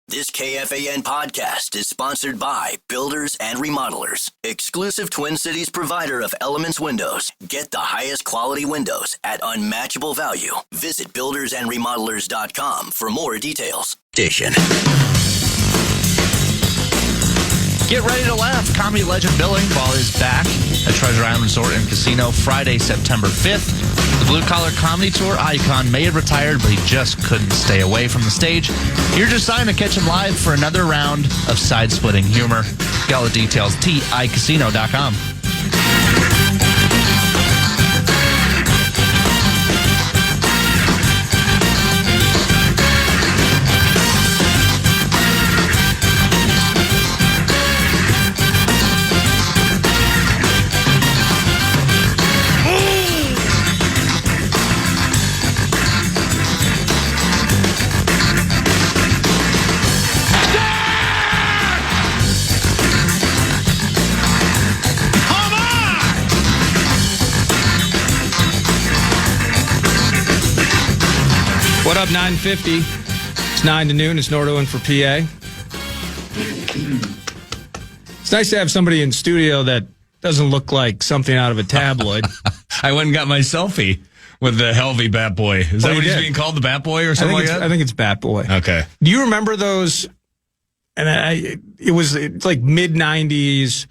This KFAN podcast is sponsored by Builders and Remodelers, exclusive Twin Cities provider of Elements Windows. Get the highest quality windows at unmatchable value. Visit buildersandremodelers.com for more details. Station. Get ready to laugh. Comedy legend Bill Engvall is back at Treasure Island Resort and Casino Friday, September 5th. The Blue Collar Comedy Tour icon may have retired, but he just couldn't stay away from the stage. Here's your sign to catch him live for another round of side-splitting humor. Get all the details, ticasino.com. What up, 950? It's 9 to noon. It's Nordo in for PA. It's nice to have somebody in studio that doesn't look like something out of a tabloid. I went and got my selfie with the Helvey Bat Boy. Is that what he's being called, the Bat Boy or something like that? I think it's Bat Boy. Okay. Do you remember those? And it's like mid-90s.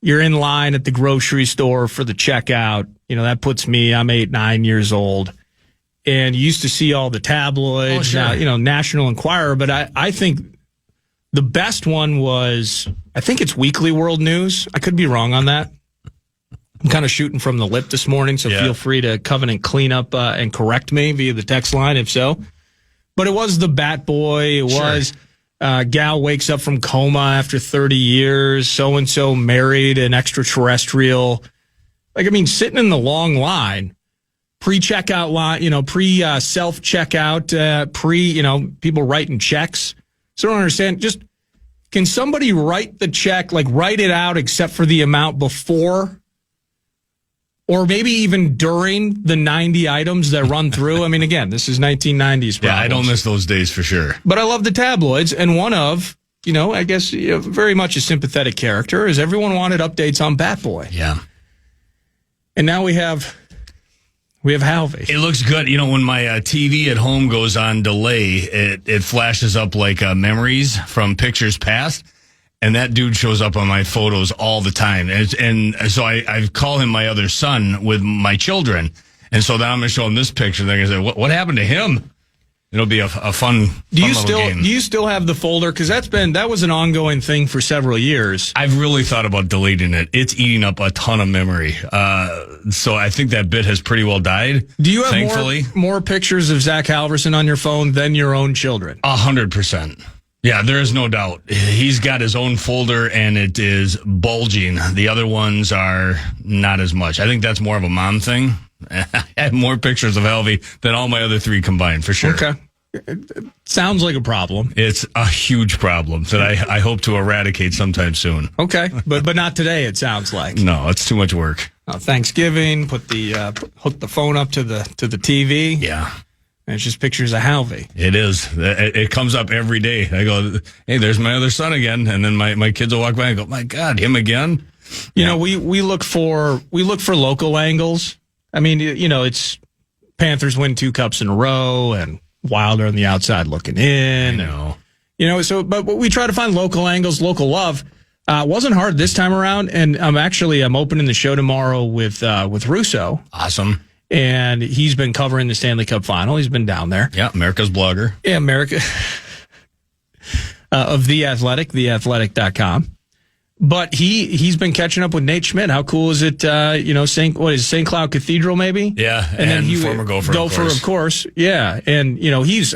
You're in line at the grocery store for the checkout. You know, that puts me, I'm 8, 9 years old. And you used to see all the tabloids, National Enquirer. But I think the best one was, I think it's Weekly World News. I could be wrong on that. I'm kind of shooting from the lip this morning, so feel free to Covenant clean up and correct me via the text line if so. But it was the Bat Boy. It was gal wakes up from coma after 30 years. So-and-so married an extraterrestrial. Sitting in the long line. Pre-checkout line, pre-self-checkout, people writing checks. So I don't understand. Just, can somebody write the check, write it out except for the amount before or maybe even during the 90 items that run through? Again, this is 1990s problems. Yeah, I don't miss those days for sure. But I love the tabloids, and one of, I guess very much a sympathetic character is everyone wanted updates on Bat Boy. Yeah. And now we have Halvey. It looks good. When my TV at home goes on delay, it flashes up memories from pictures past, and that dude shows up on my photos all the time. And so I call him my other son with my children, and so then I'm going to show him this picture. They're going to say, what happened to him? It'll be a fun game. Do you still have the folder? Because that was an ongoing thing for several years. I've really thought about deleting it. It's eating up a ton of memory. So I think that bit has pretty well died. Do you have thankfully more pictures of Zach Halverson on your phone than your own children? 100%. Yeah, there is no doubt. He's got his own folder, and it is bulging. The other ones are not as much. I think that's more of a mom thing. I have more pictures of Helvey than all my other three combined, for sure. Okay. It sounds like a problem. It's a huge problem that I hope to eradicate sometime soon. Okay, but not today, it sounds like. No, it's too much work. Thanksgiving, hook the phone up to the TV. Yeah. And it's just pictures of Halvey. It is. It comes up every day. I go, hey, there's my other son again. And then my kids will walk by and go, my God, him again? We look for local angles. It's Panthers win 2 cups in a row, and Wilder on the outside looking in. I know. But we try to find local angles, local love. Wasn't hard this time around, and I'm opening the show tomorrow with Russo. Awesome. And he's been covering the Stanley Cup Final. He's been down there. Yeah, America's blogger. Yeah, America. Of The Athletic, theathletic.com. But he's been catching up with Nate Schmidt. How cool is it? St. Cloud Cathedral, maybe? Yeah, and then former Gopher, of course. Yeah, and he's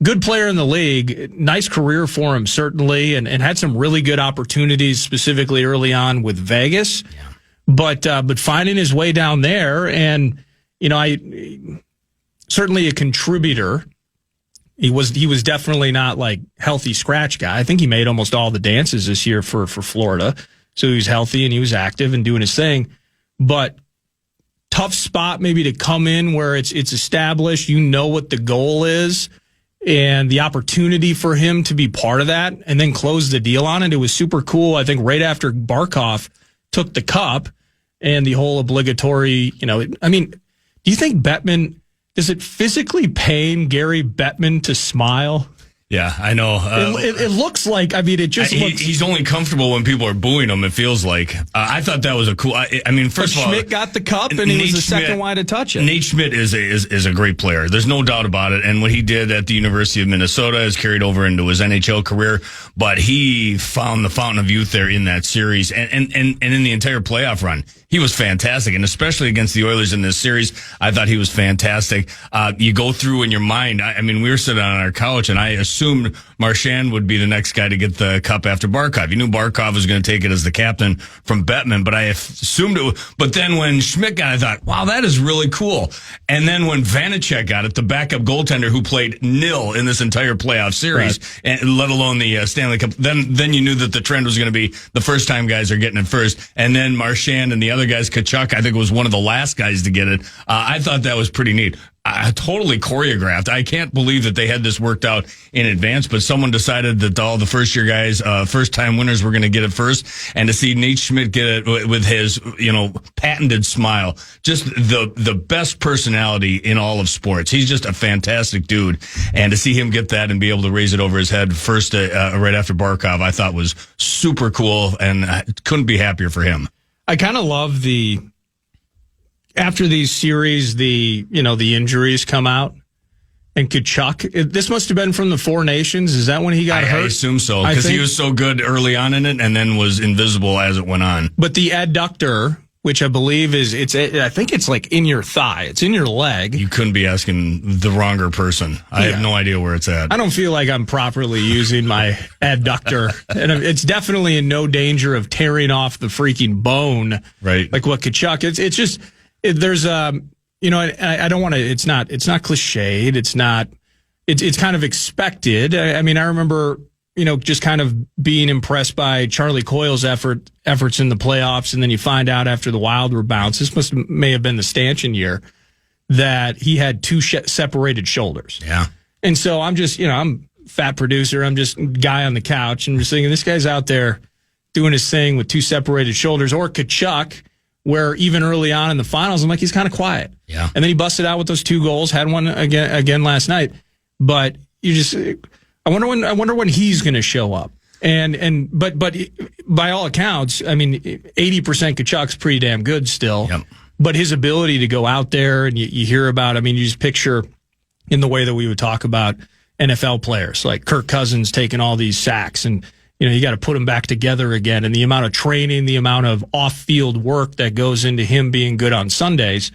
good player in the league. Nice career for him, certainly, and had some really good opportunities, specifically early on with Vegas. Yeah. But finding his way down there, and certainly a contributor. He was definitely not healthy scratch guy. I think he made almost all the dances this year for Florida. So he was healthy and he was active and doing his thing. But tough spot maybe to come in where it's established. You know what the goal is. and the opportunity for him to be part of that and then close the deal on it. It was super cool. I think right after Barkov took the cup and the whole obligatory, I mean, do you think Bettman, does it physically pain Gary Bettman to smile? Yeah, I know. It looks like, I mean, it just looks. He's only comfortable when people are booing him, it feels like. I thought that was a cool. I mean, first of all, Schmidt got the cup and he was the second one to touch it. Nate Schmidt is a great player. There's no doubt about it. And what he did at the University of Minnesota has carried over into his NHL career. But he found the fountain of youth there in that series and in the entire playoff run. He was fantastic, and especially against the Oilers in this series, I thought he was fantastic. You go through in your mind, I mean, we were sitting on our couch, and I assumed Marchand would be the next guy to get the cup after Barkov. You knew Barkov was going to take it as the captain from Bettman, but I assumed it. But then when Schmidt got it, I thought, wow, that is really cool. And then when Vanacek got it, the backup goaltender who played nil in this entire playoff series, right, and let alone the Stanley Cup, then you knew that the trend was going to be the first time guys are getting it first. And then Marchand and the other guys, Kachuk, I think was one of the last guys to get it. I thought that was pretty neat. Totally choreographed. I can't believe that they had this worked out in advance, but someone decided that all the first year guys, first time winners were going to get it first. And to see Nate Schmidt get it with his, patented smile, just the best personality in all of sports. He's just a fantastic dude. And to see him get that and be able to raise it over his head first, right after Barkov, I thought was super cool, and I couldn't be happier for him. I kind of love after these series, the injuries come out, and Kachuk, this must have been from the Four Nations. Is that when he got hurt? I assume so, because he was so good early on in it and then was invisible as it went on. But the adductor, which I believe I think it's like in your thigh. It's in your leg. You couldn't be asking the wronger person. I have no idea where it's at. I don't feel like I'm properly using my adductor. And it's definitely in no danger of tearing off the freaking bone. Right. Like what Kachuk, it's just, there's, I don't want to, it's not cliched. It's kind of expected. I mean, I remember, just kind of being impressed by Charlie Coyle's efforts in the playoffs. And then you find out after the Wild were bounced, this may have been the Stanchion year, that he had two separated shoulders. Yeah. And so I'm just, I'm fat producer. I'm just a guy on the couch and just thinking this guy's out there doing his thing with two separated shoulders. Or Kachuk, where even early on in the finals, I'm like, he's kind of quiet. Yeah. And then he busted out with those two goals, had one again last night. But I wonder when he's going to show up. But by all accounts, I mean, 80% Kachuk's pretty damn good still. Yep. But his ability to go out there and you hear about, I mean, you just picture in the way that we would talk about NFL players, like Kirk Cousins taking all these sacks and, you got to put them back together again. And the amount of training, the amount of off-field work that goes into him being good on Sundays,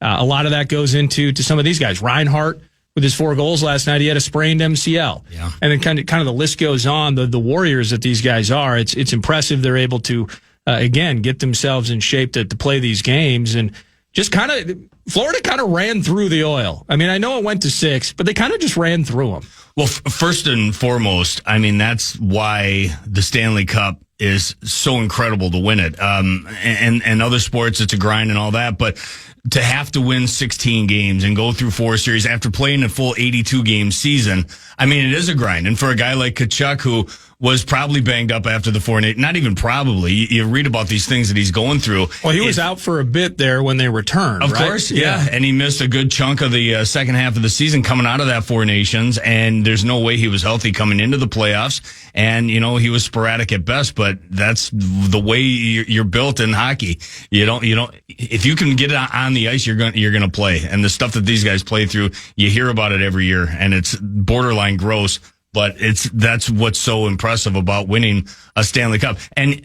a lot of that goes into some of these guys. Reinhart, with his 4 goals last night, he had a sprained MCL. Yeah. And then kind of the list goes on. The warriors that these guys are, it's impressive they're able to, again, get themselves in shape to play these games. And just Florida kind of ran through the Oil. I mean, I know it went to 6, but they kind of just ran through them. Well, first and foremost, I mean, that's why the Stanley Cup is so incredible to win it. And other sports, it's a grind and all that, but to have to win 16 games and go through 4 series after playing a full 82 game season, I mean, it is a grind. And for a guy like Kachuk, who was probably banged up after the 4 and 8, not even probably, you read about these things that he's going through. Well, he was out for a bit there when they returned, of right? course, yeah. And he missed a good chunk of the second half of the season coming out of that 4 Nations, and there's no way he was healthy coming into the playoffs. And, he was sporadic at best, but that's the way you're built in hockey. You don't, if you can get it on the ice, you're going to play. And the stuff that these guys play through, you hear about it every year, and it's borderline gross. But that's what's so impressive about winning a Stanley Cup. And,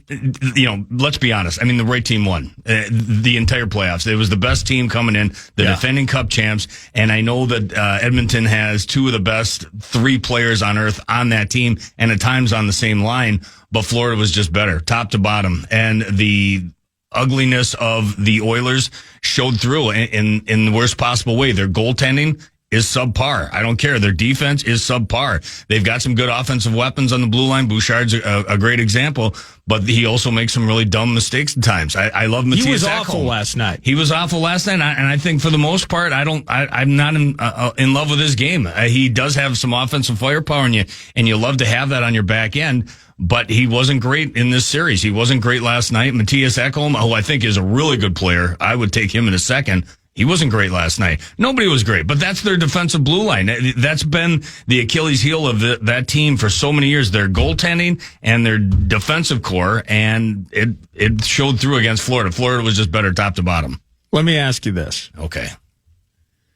let's be honest. I mean, the right team won the entire playoffs. It was the best team coming in, the defending Cup champs. And I know that Edmonton has 2 of the best 3 players on earth on that team and at times on the same line. But Florida was just better, top to bottom. And the ugliness of the Oilers showed through in the worst possible way. Their goaltending is subpar. I don't care. Their defense is subpar. They've got some good offensive weapons on the blue line. Bouchard's a great example, but he also makes some really dumb mistakes at times. I love Matthias Ekholm. He was awful last night. He was awful last night, and I think for the most part, I'm not in love with his game. He does have some offensive firepower, and you love to have that on your back end. But he wasn't great in this series. He wasn't great last night. Matthias Ekholm, who I think is a really good player, I would take him in a second. He wasn't great last night. Nobody was great, but that's their defensive blue line. That's been the Achilles heel of that team for so many years. Their goaltending and their defensive core, and it showed through against Florida. Florida was just better top to bottom. Let me ask you this. Okay.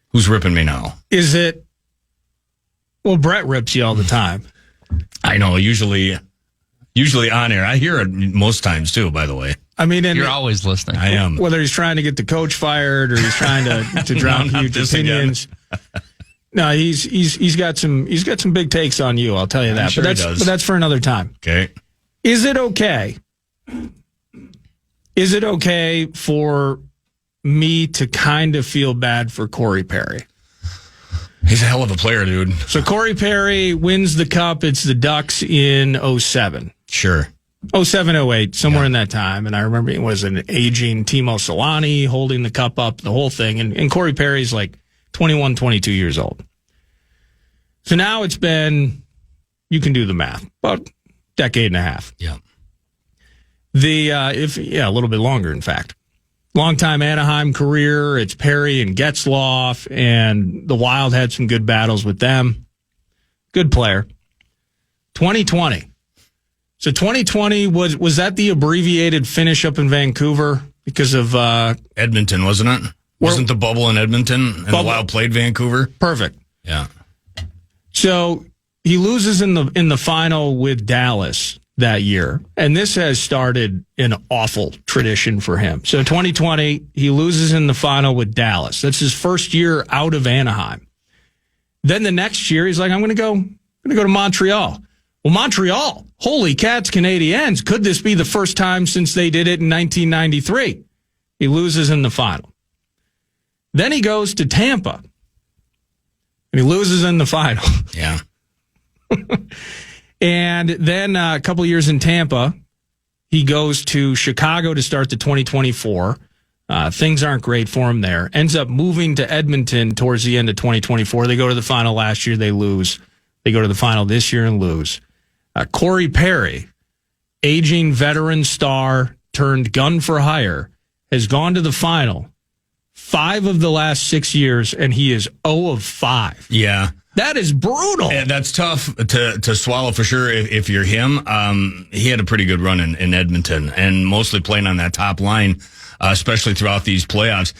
Who's ripping me now? Is it... Well, Brett rips you all the time. I know, usually on air. I hear it most times, too, by the way. I mean, You're always listening. I am. Whether he's trying to get the coach fired or he's trying to drown huge opinions. No, he's got some big takes on you. I'll tell you that. Sure but that's for another time. Okay. Is it okay? Is it okay for me to kind of feel bad for Corey Perry? He's a hell of a player, dude. So Corey Perry wins the cup. It's the Ducks in 07. Sure. 07, 08, somewhere in that time. And I remember it was an aging Timo Solani holding the cup up, the whole thing. And Corey Perry's like 21, 22 years old. So now it's been, you can do the math, about a decade and a half. Yeah. A little bit longer, in fact. Longtime Anaheim career. It's Perry and Getzlaf, and the Wild had some good battles with them. Good player. 2020. So 2020, was that the abbreviated finish up in Vancouver because of... Edmonton, wasn't it? Wasn't the bubble in Edmonton and the Wild played Vancouver? Perfect. Yeah. So he loses in the final with Dallas that year, and this has started an awful tradition for him. So 2020, he loses in the final with Dallas. That's his first year out of Anaheim. Then the next year, he's like, I'm going to go to Montreal. Well, Montreal, holy cats, Canadiens. Could this be the first time since they did it in 1993? He loses in the final. Then he goes to Tampa, and he loses in the final. Yeah. And then a couple of years in Tampa, he goes to Chicago to start the 2024. Things aren't great for him there. Ends up moving to Edmonton towards the end of 2024. They go to the final last year, they lose. They go to the final this year and lose. Corey Perry, aging veteran star turned gun for hire, has gone to the final 5 of the last 6 years, and he is 0 of 5. Yeah. That is brutal. Yeah, that's tough to swallow for sure if you're him. He had a pretty good run in Edmonton and mostly playing on that top line, especially throughout these playoffs.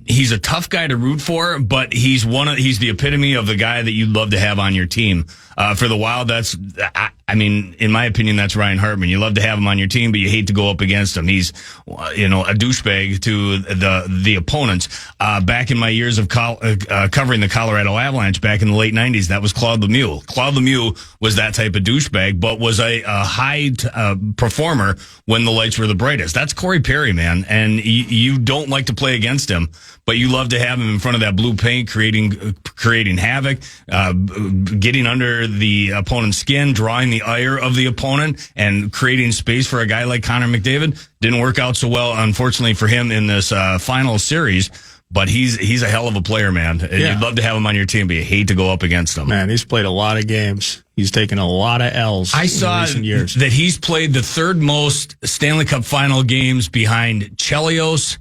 He's a tough guy to root for, but he's the epitome of the guy that you'd love to have on your team. For the Wild, in my opinion, that's Ryan Hartman. You love to have him on your team, but you hate to go up against him. He's, a douchebag to the opponents. Back in my years of covering the Colorado Avalanche back in the late 90s, that was Claude Lemieux. Claude Lemieux was that type of douchebag, but was a high performer when the lights were the brightest. That's Corey Perry, man, and you don't like to play against him, but you love to have him in front of that blue paint, creating havoc, getting under the opponent's skin, drawing the ire of the opponent, and creating space for a guy like Connor McDavid. Didn't work out so well, unfortunately, for him in this final series. But he's a hell of a player, man. Yeah. You'd love to have him on your team, but you hate to go up against him. Man, he's played a lot of games. He's taken a lot of L's in recent years. That he's played the third most Stanley Cup final games behind Chelios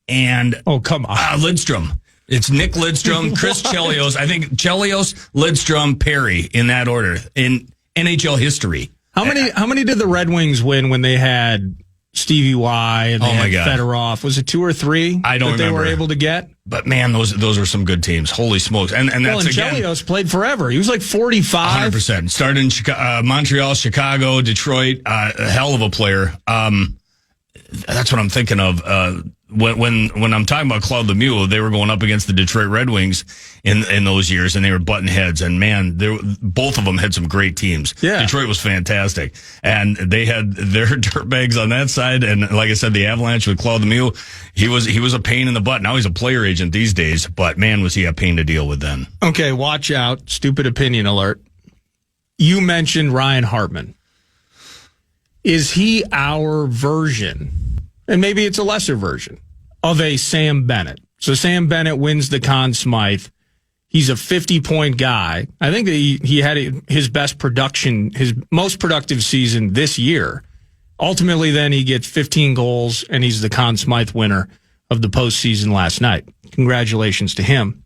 and Lidstrom. It's Nick Lidstrom, Chris Chelios. I think Chelios, Lidstrom, Perry in that order in NHL history. How many did the Red Wings win when they had Stevie Y and they had Fedorov? Was it 2 or 3? I don't remember. They were able to get. But man, those were some good teams. Holy smokes! And that's Chelios played forever. He was like 45. 100%. Started in Montreal, Chicago, Detroit. A hell of a player. That's what I'm thinking of. when I'm talking about Claude Lemieux, they were going up against the Detroit Red Wings in those years, and they were butting heads. And man, both of them had some great teams. Yeah. Detroit was fantastic, and they had their dirtbags on that side. And like I said, the Avalanche with Claude Lemieux, he was a pain in the butt. Now he's a player agent these days, but man, was he a pain to deal with then. Okay, watch out. Stupid opinion alert. You mentioned Ryan Hartman. Is he our version, and maybe it's a lesser version, of a Sam Bennett? So Sam Bennett wins the Conn Smythe. He's a 50-point guy. I think that he had his best production, his most productive season this year. Ultimately, then he gets 15 goals, and he's the Conn Smythe winner of the postseason last night. Congratulations to him.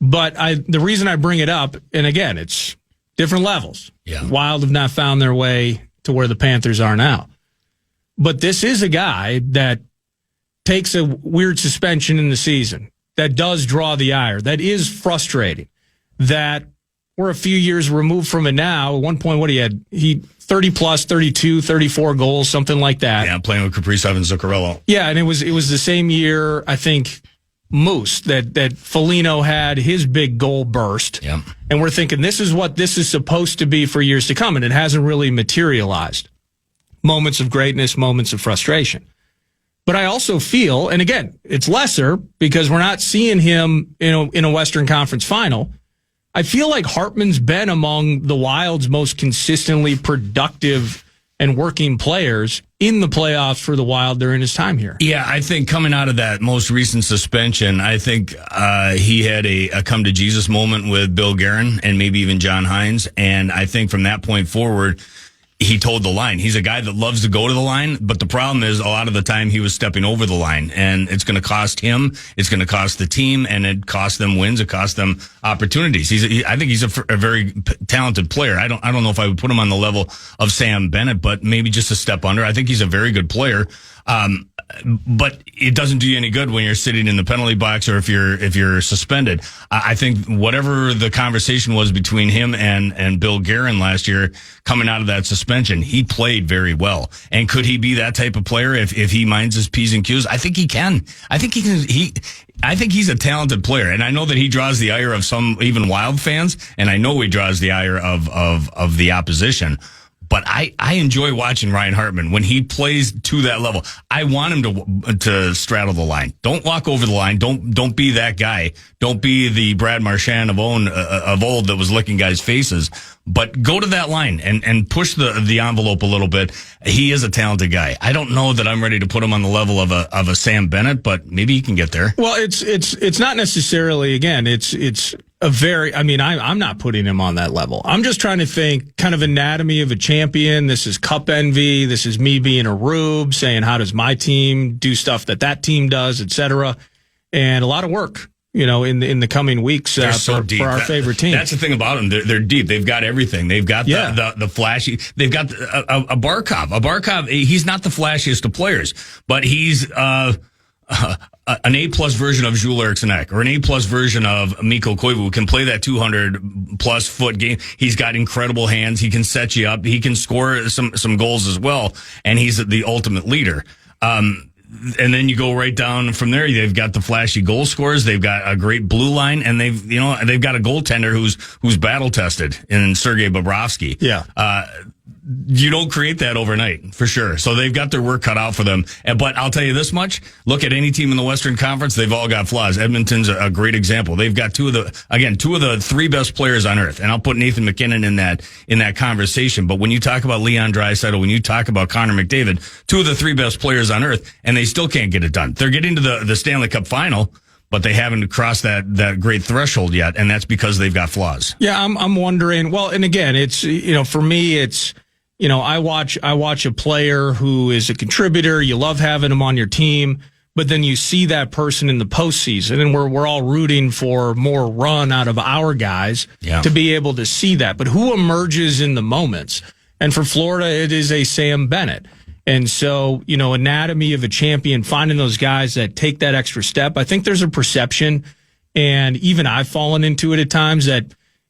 But the reason I bring it up, and again, it's different levels. Yeah. Wild have not found their way to where the Panthers are now. But this is a guy that takes a weird suspension in the season, that does draw the ire, that is frustrating, that we're a few years removed from it now. At one point, what he 30 plus, 32, 34 goals, something like that. Yeah, playing with Kaprizov and Zuccarello. Yeah, and it was the same year, I think, Moose, that Foligno had his big goal burst. Yeah. And we're thinking this is what this is supposed to be for years to come, and it hasn't really materialized. Moments of greatness, moments of frustration. But I also feel, and again, it's lesser because we're not seeing him in a Western Conference final. I feel like Hartman's been among the Wild's most consistently productive and working players in the playoffs for the Wild during his time here. Yeah, I think coming out of that most recent suspension, I think he had a come to Jesus moment with Bill Guerin and maybe even John Hines. And I think from that point forward, he told the line. He's a guy that loves to go to the line, but the problem is a lot of the time he was stepping over the line, and it's going to cost him, it's going to cost the team, and it costs them wins, it costs them opportunities. I think he's a very talented player. I don't know if I would put him on the level of Sam Bennett, but maybe just a step under. I think he's a very good player. But it doesn't do you any good when you're sitting in the penalty box or if you're suspended. I think whatever the conversation was between him and Bill Guerin last year coming out of that suspension, he played very well. And could he be that type of player if he minds his P's and Q's? I think he can. I think he's a talented player. And I know that he draws the ire of some even Wild fans, and I know he draws the ire of the opposition. But I enjoy watching Ryan Hartman when he plays to that level. I want him to straddle the line. Don't walk over the line. Don't be that guy. Don't be the Brad Marchand of old that was licking guys' faces. But go to that line and push the envelope a little bit. He is a talented guy. I don't know that I'm ready to put him on the level of a Sam Bennett, but maybe he can get there. Well, it's not necessarily, again, it's a very, I'm not putting him on that level. I'm just trying to think kind of anatomy of a champion. This is cup envy. This is me being a rube, saying, how does my team do stuff that team does, et cetera. And a lot of work, in the coming weeks for our favorite team. That's the thing about them. They're deep. They've got everything. They've got the flashy. They've got a Barkov. A Barkov, he's not the flashiest of players, but he's an A-plus version of Jules Eriksson Ek or an A-plus version of Mikko Koivu, who can play that 200-plus foot game. He's got incredible hands. He can set you up. He can score some goals as well, and he's the ultimate leader. And then you go right down from there. They've got the flashy goal scorers. They've got a great blue line, and they've got a goaltender who's battle tested in Sergei Bobrovsky. Yeah. You don't create that overnight, for sure. So they've got their work cut out for them. But I'll tell you this much. Look at any team in the Western Conference. They've all got flaws. Edmonton's a great example. They've got two of the three best players on earth. And I'll put Nathan McKinnon in that conversation. But when you talk about Leon Draisaitl, when you talk about Connor McDavid, two of the three best players on earth, and they still can't get it done. They're getting to the Stanley Cup final, but they haven't crossed that great threshold yet. And that's because they've got flaws. Yeah, I'm wondering. Well, and again, it's, for me, it's, I watch a player who is a contributor. You love having him on your team, but then you see that person in the postseason, and we're all rooting for more run out of our guys to be able to see that. But who emerges in the moments? And for Florida, it is a Sam Bennett. And so, anatomy of a champion, finding those guys that take that extra step. I think there's a perception, and even I've fallen into it at times that,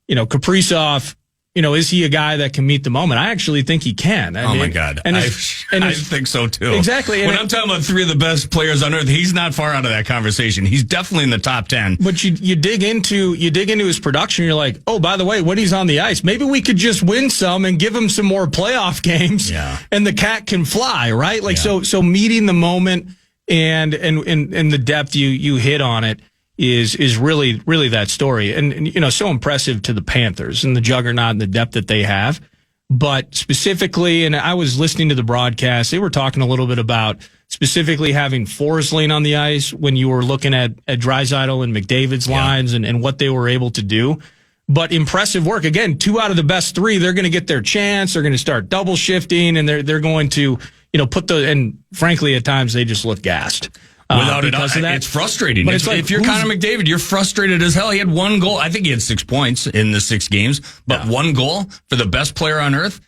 Kaprizov is he a guy that can meet the moment? I actually think he can. My God. I think so too. Exactly. When I'm talking about three of the best players on earth, he's not far out of that conversation. He's definitely in the top 10. But you dig into his production, you're like, oh, by the way, when he's on the ice, maybe we could just win some and give him some more playoff games. Yeah. And the cat can fly, right? Like, so meeting the moment and the depth you hit on it is really that story. And so impressive to the Panthers and the juggernaut and the depth that they have. But specifically, and I was listening to the broadcast, they were talking a little bit about specifically having Forsling on the ice when you were looking at Draisaitl and McDavid's lines and what they were able to do. But impressive work. Again, 2 out of the best 3, they're going to get their chance. They're going to start double shifting, and they're going to, and frankly, at times they just look gassed. Without it, it's frustrating. But it's like, if you're Connor McDavid, you're frustrated as hell. He had 1 goal. I think he had 6 points in the 6 games, but 1 goal for the best player on earth.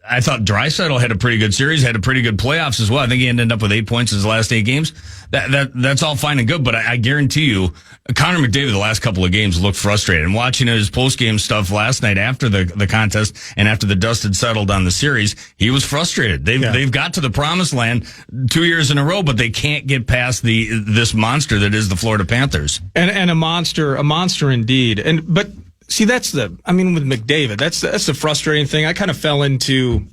I thought Draisaitl had a pretty good series, had a pretty good playoffs as well. I think he ended up with 8 points in his last 8 games. That's all fine and good, but I guarantee you, Connor McDavid the last couple of games looked frustrated. And watching his post-game stuff last night after the contest and after the dust had settled on the series, he was frustrated. They've got to the promised land 2 years in a row, but they can't get past this monster that is the Florida Panthers. And a monster indeed. But see, with McDavid, that's the frustrating thing. I kind of fell into,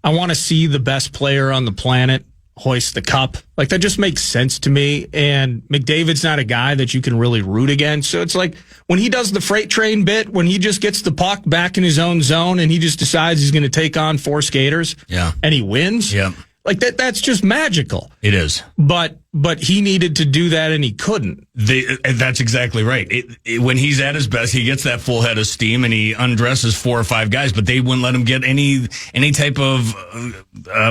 I want to see the best player on the planet hoist the cup. Like, that just makes sense to me. And McDavid's not a guy that you can really root against. So it's like when he does the freight train bit, when he just gets the puck back in his own zone and he just decides he's going to take on 4 skaters and he wins. Yeah. Like that's just magical. It is. But he needed to do that and he couldn't. That's exactly right. When he's at his best, he gets that full head of steam and he undresses 4 or 5 guys, but they wouldn't let him get any type of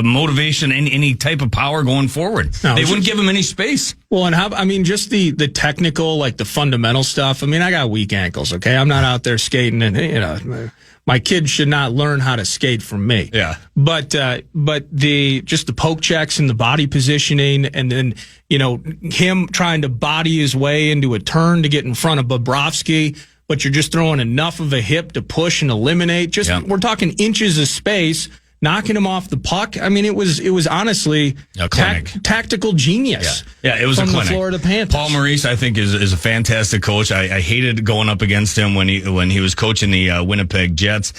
motivation, any type of power going forward. No, they wouldn't give him any space. Well, and just the technical, like the fundamental stuff. I got weak ankles, okay? I'm not out there skating and, my kids should not learn how to skate from me. Yeah. But the poke checks and the body positioning and then, him trying to body his way into a turn to get in front of Bobrovsky, but you're just throwing enough of a hip to push and eliminate. We're talking inches of space, knocking him off the puck. It was honestly tactical genius. Yeah, it was from a clinic. The Florida Panthers. Paul Maurice, I think, is a fantastic coach. I hated going up against him when he was coaching the Winnipeg Jets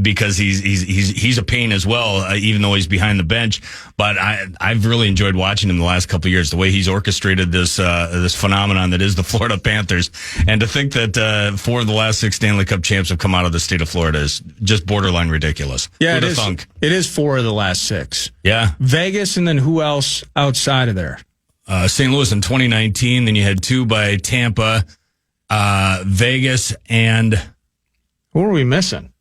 because he's a pain as well, even though he's behind the bench. But I've really enjoyed watching him the last couple of years, the way he's orchestrated this phenomenon that is the Florida Panthers. And to think that 4 of the last 6 Stanley Cup champs have come out of the state of Florida is just borderline ridiculous. Yeah, it is 4 of the last 6. Yeah. Vegas, and then who else outside of there? St. Louis in 2019. Then you had 2 by Tampa, Vegas, and who are we missing?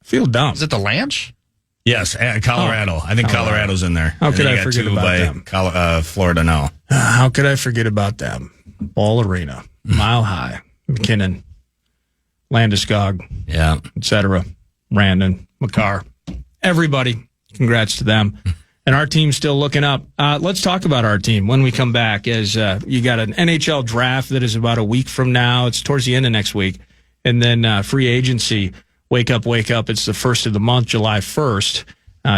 I feel dumb. Is it the Lanch? Yes, Colorado. I think Colorado's in there. How could I forget about them? Florida now. How could I forget about them? Ball Arena, Mile High, McKinnon, Landeskog, etc. Randon, Makar. Everybody, congrats to them. And our team's still looking up. Let's talk about our team when we come back, as you got an NHL draft that is about a week from now. It's towards the end of next week. And then free agency, wake up. It's the first of the month, July 1st.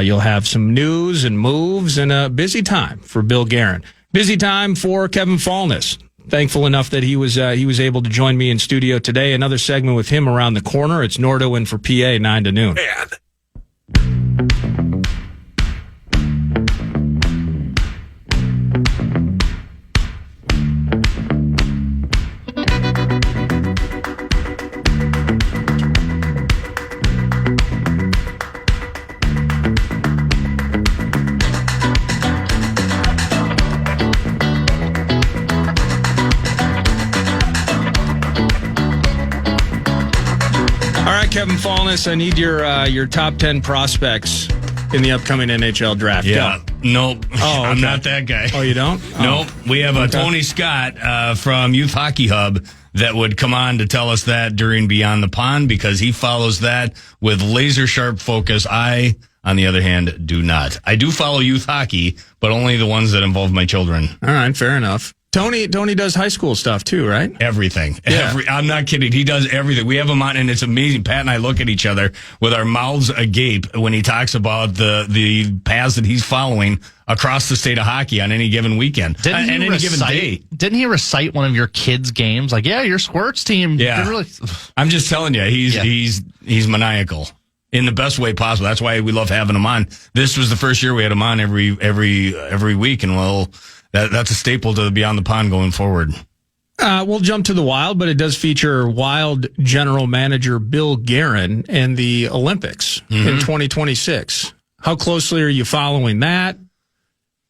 You'll have some news and moves and a busy time for Bill Guerin. Busy time for Kevin Falness. Thankful enough that he was able to join me in studio today. Another segment with him around the corner. It's Nordo in for PA 9 to noon. Kevin Falness, I need your top 10 prospects in the upcoming NHL draft. Yeah. Go. Nope. Oh, okay. I'm not that guy. Oh, you don't? Nope. We have Tony Scott from Youth Hockey Hub that would come on to tell us that during Beyond the Pond, because he follows that with laser sharp focus. I, on the other hand, do not. I do follow youth hockey, but only the ones that involve my children. All right, fair enough. Tony does high school stuff too, right? Everything. Yeah. I'm not kidding. He does everything. We have him on, and it's amazing. Pat and I look at each other with our mouths agape when he talks about the paths that he's following across the state of hockey on any given weekend. Didn't he any given day. Didn't he recite one of your kids' games? Like, yeah, your Squirts team. Yeah. Really... I'm just telling you, he's maniacal in the best way possible. That's why we love having him on. This was the first year we had him on every week, and well, that's a staple to Beyond the Pond going forward. We'll jump to the Wild, but it does feature Wild general manager Bill Guerin and the Olympics in 2026. How closely are you following that?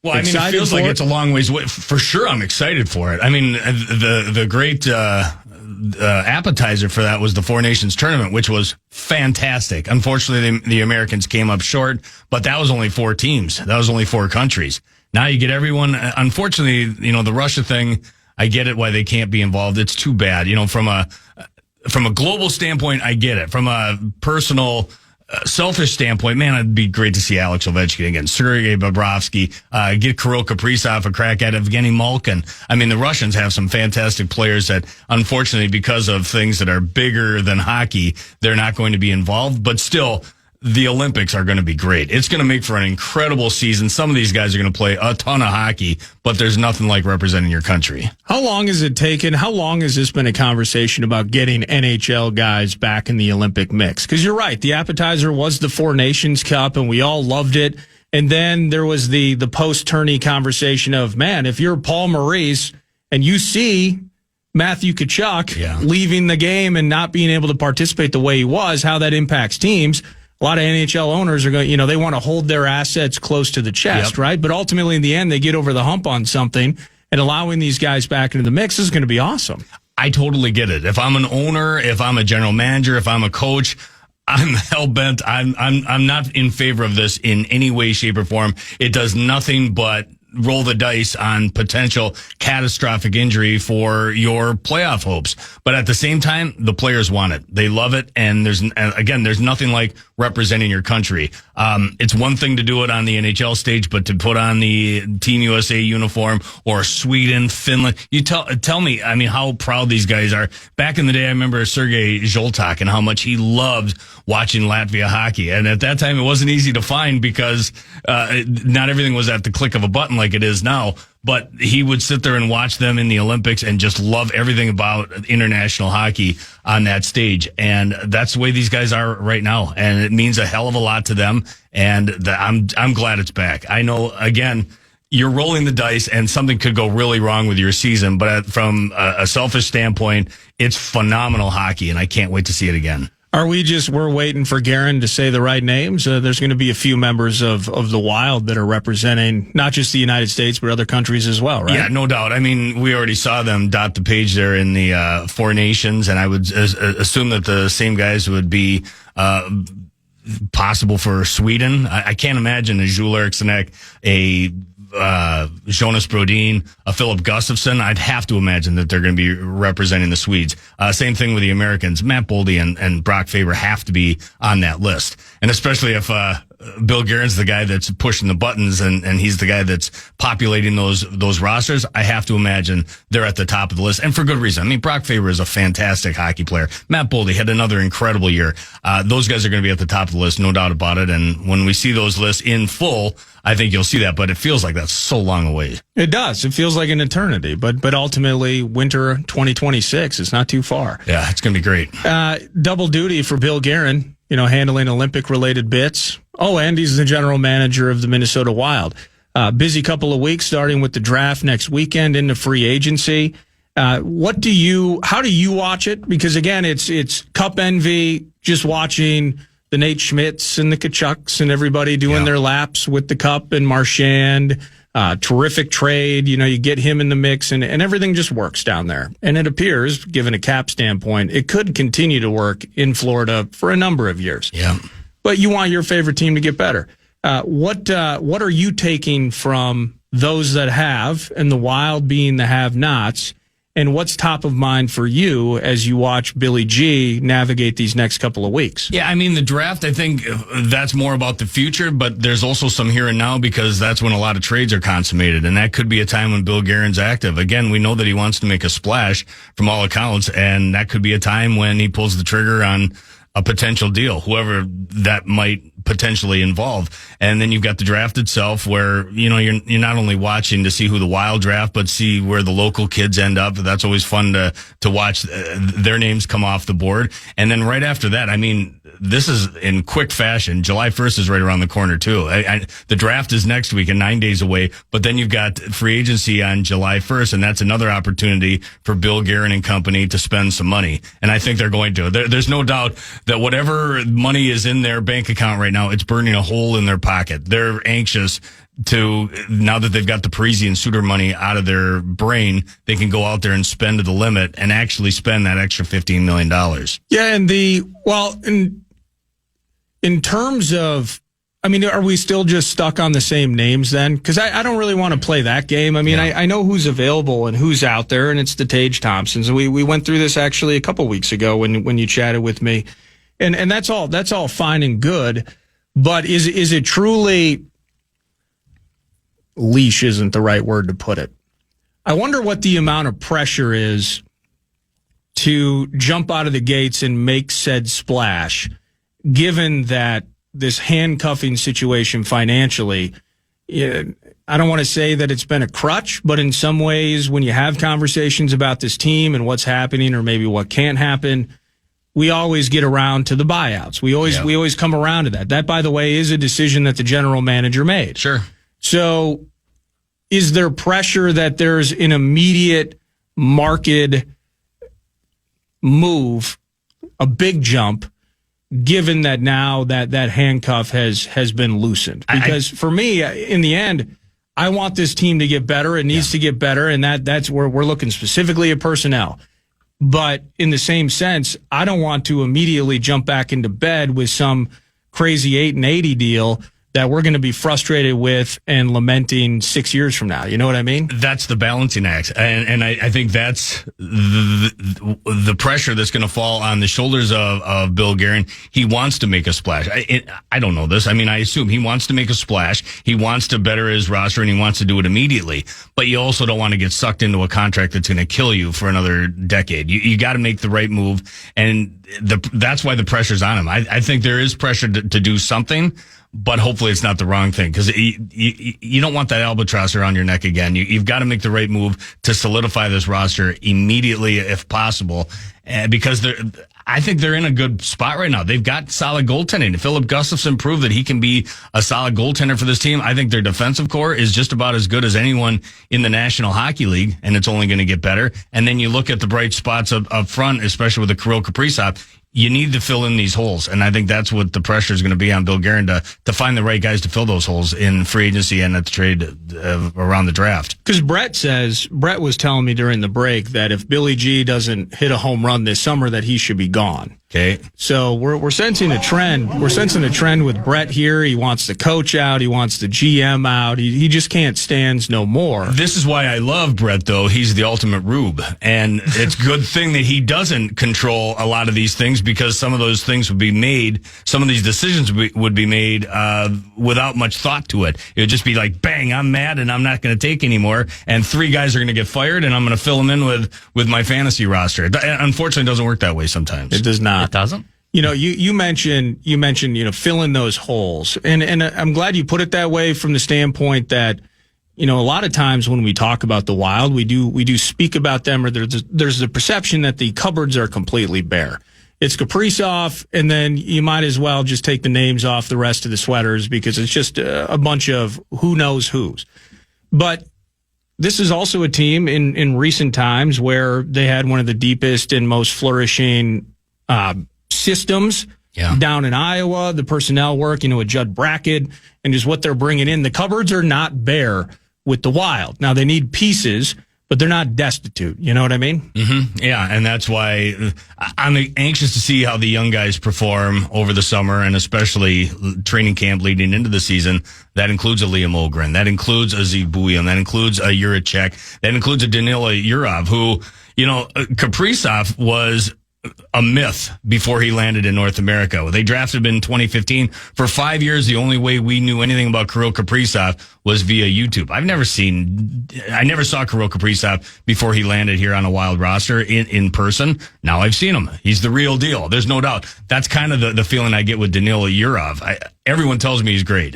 Well, I mean, it feels like it's a long ways away. For sure, I'm excited for it. I mean, the great appetizer for that was the Four Nations tournament, which was fantastic. Unfortunately, the Americans came up short, but that was only 4 teams. That was only 4 countries. Now you get everyone. Unfortunately, the Russia thing, I get it why they can't be involved. It's too bad. From a global standpoint, I get it. From a personal, selfish standpoint, man, it'd be great to see Alex Ovechkin again, Sergei Bobrovsky, get Kirill Kaprizov a crack at Evgeny Malkin. I mean, the Russians have some fantastic players that, unfortunately, because of things that are bigger than hockey, they're not going to be involved. But still, the Olympics are going to be great. It's going to make for an incredible season. Some of these guys are going to play a ton of hockey, but there's nothing like representing your country. How long has it taken? How long has this been a conversation about getting NHL guys back in the Olympic mix? Because you're right. The appetizer was the Four Nations Cup, and we all loved it. And then there was the post-tourney conversation of, man, if you're Paul Maurice and you see Matthew Tkachuk leaving the game and not being able to participate the way he was, how that impacts teams. A lot of NHL owners are going, they want to hold their assets close to the chest, right? But ultimately, in the end, they get over the hump on something, and allowing these guys back into the mix is going to be awesome. I totally get it. If I'm an owner, if I'm a general manager, if I'm a coach, I'm hell-bent. I'm not in favor of this in any way, shape, or form. It does nothing but roll the dice on potential catastrophic injury for your playoff hopes. But at the same time, the players want it. They love it. And there's nothing like representing your country. It's one thing to do it on the NHL stage, but to put on the Team USA uniform or Sweden, Finland, you tell me, I mean, how proud these guys are. Back in the day, I remember Sergei Zoltak and how much he loved watching Latvia hockey. And at that time, it wasn't easy to find because not everything was at the click of a button like it is now. But he would sit there and watch them in the Olympics and just love everything about international hockey on that stage. And that's the way these guys are right now. And it means a hell of a lot to them. And I'm glad it's back. I know, again, you're rolling the dice and something could go really wrong with your season. But from a selfish standpoint, it's phenomenal hockey, and I can't wait to see it again. We're waiting for Guerin to say the right names? There's going to be a few members of the Wild that are representing not just the United States, but other countries as well, right? Yeah, no doubt. I mean, we already saw them dot the page there in the Four Nations, and I would assume that the same guys would be possible for Sweden. I can't imagine a Jules Eriksson, a Jonas Brodin, a Philip Gustafsson. I'd have to imagine that they're going to be representing the Swedes. Same thing with the Americans. Matt Boldy and Brock Faber have to be on that list. And especially if Bill Guerin's the guy that's pushing the buttons and he's the guy that's populating those rosters, I have to imagine they're at the top of the list. And for good reason. I mean, Brock Faber is a fantastic hockey player. Matt Boldy had another incredible year. Those guys are going to be at the top of the list, no doubt about it. And when we see those lists in full, I think you'll see that, but it feels like that's so long away. It does. It feels like an eternity, but ultimately, winter 2026 is not too far. Yeah, it's going to be great. Double duty for Bill Guerin, handling Olympic-related bits. Oh, and he's the general manager of the Minnesota Wild. Busy couple of weeks, starting with the draft next weekend into free agency. How do you watch it? Because again, it's Cup envy, just watching the Nate Schmidts and the Tkachuks and everybody doing their laps with the Cup and Marchand. Terrific trade. You get him in the mix and everything just works down there. And it appears, given a cap standpoint, it could continue to work in Florida for a number of years. Yeah. But you want your favorite team to get better. What are you taking from those that have, and the Wild being the have-nots, And what's top of mind for you as you watch Billy G navigate these next couple of weeks? Yeah, I mean, the draft, I think that's more about the future, but there's also some here and now because that's when a lot of trades are consummated, and that could be a time when Bill Guerin's active. Again, we know that he wants to make a splash from all accounts, and that could be a time when he pulls the trigger on a potential deal, whoever that might potentially involve. And then you've got the draft itself where, you're not only watching to see who the Wild draft, but see where the local kids end up. That's always fun to watch their names come off the board. And then right after that, I mean, this is in quick fashion. July 1st is right around the corner too. The draft is next week and 9 days away, but then you've got free agency on July 1st, and that's another opportunity for Bill Guerin and company to spend some money. And I think they're going to. There's no doubt that whatever money is in their bank account right now, it's burning a hole in their pocket. They're anxious to, now that they've got the Parisi and Suter money out of their brain, they can go out there and spend to the limit and actually spend that extra $15 million. Yeah, and in terms of, I mean, are we still just stuck on the same names then? Because I don't really want to play that game. I mean, yeah. I know who's available and who's out there, and it's the Tage Thompsons. And we went through this actually a couple weeks ago when you chatted with me. And that's all fine and good. But is it truly, leash isn't the right word to put it. I wonder what the amount of pressure is to jump out of the gates and make said splash, given that this handcuffing situation financially, I don't want to say that it's been a crutch, but in some ways, when you have conversations about this team and what's happening or maybe what can't happen, we always get around to the buyouts. We always come around to that. That, by the way, is a decision that the general manager made. Sure. So is there pressure that there's an immediate market move, a big jump, given that now that handcuff has been loosened? Because for me, in the end, I want this team to get better. It needs to get better, and that's where we're looking specifically at personnel. But in the same sense, I don't want to immediately jump back into bed with some crazy 8-80 deal that we're going to be frustrated with and lamenting 6 years from now. You know what I mean? That's the balancing act. And I think that's the pressure that's going to fall on the shoulders of Bill Guerin. He wants to make a splash. I don't know this. I mean, I assume he wants to make a splash. He wants to better his roster, and he wants to do it immediately. But you also don't want to get sucked into a contract that's going to kill you for another decade. You got to make the right move. And that's why the pressure's on him. I think there is pressure to do something, but hopefully it's not the wrong thing, because you don't want that albatross around your neck again. You've got to make the right move to solidify this roster immediately if possible, because I think they're in a good spot right now. They've got solid goaltending. Philip Gustafsson proved that he can be a solid goaltender for this team. I think their defensive core is just about as good as anyone in the National Hockey League, and it's only going to get better. And then you look at the bright spots up front, especially with the Kirill Kaprizov. You need to fill in these holes, and I think that's what the pressure is going to be on Bill Guerin to find the right guys to fill those holes in free agency and at the trade around the draft. Because Brett was telling me during the break that if Billy G doesn't hit a home run this summer, that he should be gone. Okay. So we're sensing a trend. We're sensing a trend with Brett here. He wants the coach out. He wants the GM out. He just can't stand no more. This is why I love Brett, though. He's the ultimate rube. And it's a good thing that he doesn't control a lot of these things, because some of those things would be made, some of these decisions would be made without much thought to it. It would just be like, bang, I'm mad and I'm not going to take anymore. And 3 guys are going to get fired, and I'm going to fill them in with my fantasy roster. Unfortunately, it doesn't work that way sometimes. It does not. It doesn't? You mentioned, fill in those holes. And I'm glad you put it that way, from the standpoint that, a lot of times when we talk about the Wild, we do speak about them, or there's the perception that the cupboards are completely bare. It's Kaprizov, and then you might as well just take the names off the rest of the sweaters, because it's just a bunch of who knows who's. But this is also a team in recent times where they had one of the deepest and most flourishing systems down in Iowa, the personnel work, with Judd Brackett and just what they're bringing in. The cupboards are not bare with the Wild. Now, they need pieces, but they're not destitute. You know what I mean? Mm-hmm. Yeah, and that's why I'm anxious to see how the young guys perform over the summer, and especially training camp leading into the season. That includes a Liam Ogren. That includes a Zeke Bouillon. That includes a Juracek. That includes a Danila Urov, who, Kaprizov was a myth before he landed in North America. They drafted him in 2015. For 5 years, the only way we knew anything about Kirill Kaprizov was via YouTube. I never saw Kirill Kaprizov before he landed here on a Wild roster in person. Now I've seen him. He's the real deal. There's no doubt. That's kind of the feeling I get with Danila Yurov. Everyone tells me he's great.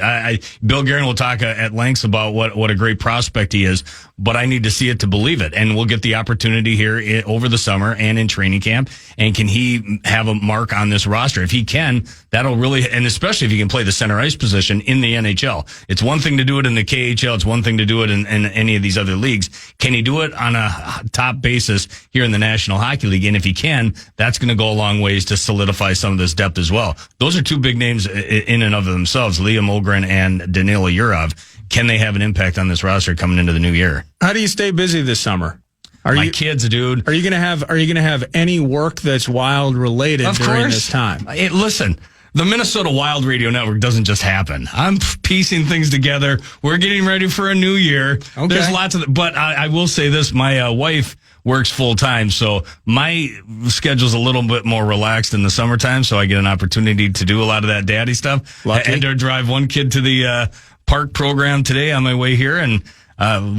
Bill Guerin will talk at lengths about what a great prospect he is, but I need to see it to believe it. And we'll get the opportunity here over the summer and in training camp. And can he have a mark on this roster? If he can, that'll really, and especially if he can play the center ice position in the NHL. It's one thing to do it in the KHL. It's one thing to do it in any of these other leagues. Can he do it on a top basis here in the National Hockey League? And if he can, that's going to go a long ways to solidify some of this depth as well. Those are two big names in and of themselves, Liam Ogren and Danila Yurov. Can they have an impact on this roster coming into the new year? How do you stay busy this summer? My kids, dude. Are you gonna have any work that's Wild related during this time? Hey, listen, the Minnesota Wild Radio Network doesn't just happen. I'm piecing things together. We're getting ready for a new year. Okay. There's lots of, but I will say this: my wife works full time, so my schedule's a little bit more relaxed in the summertime. So I get an opportunity to do a lot of that daddy stuff. Lucky. I had to drive one kid to the park program today on my way here, and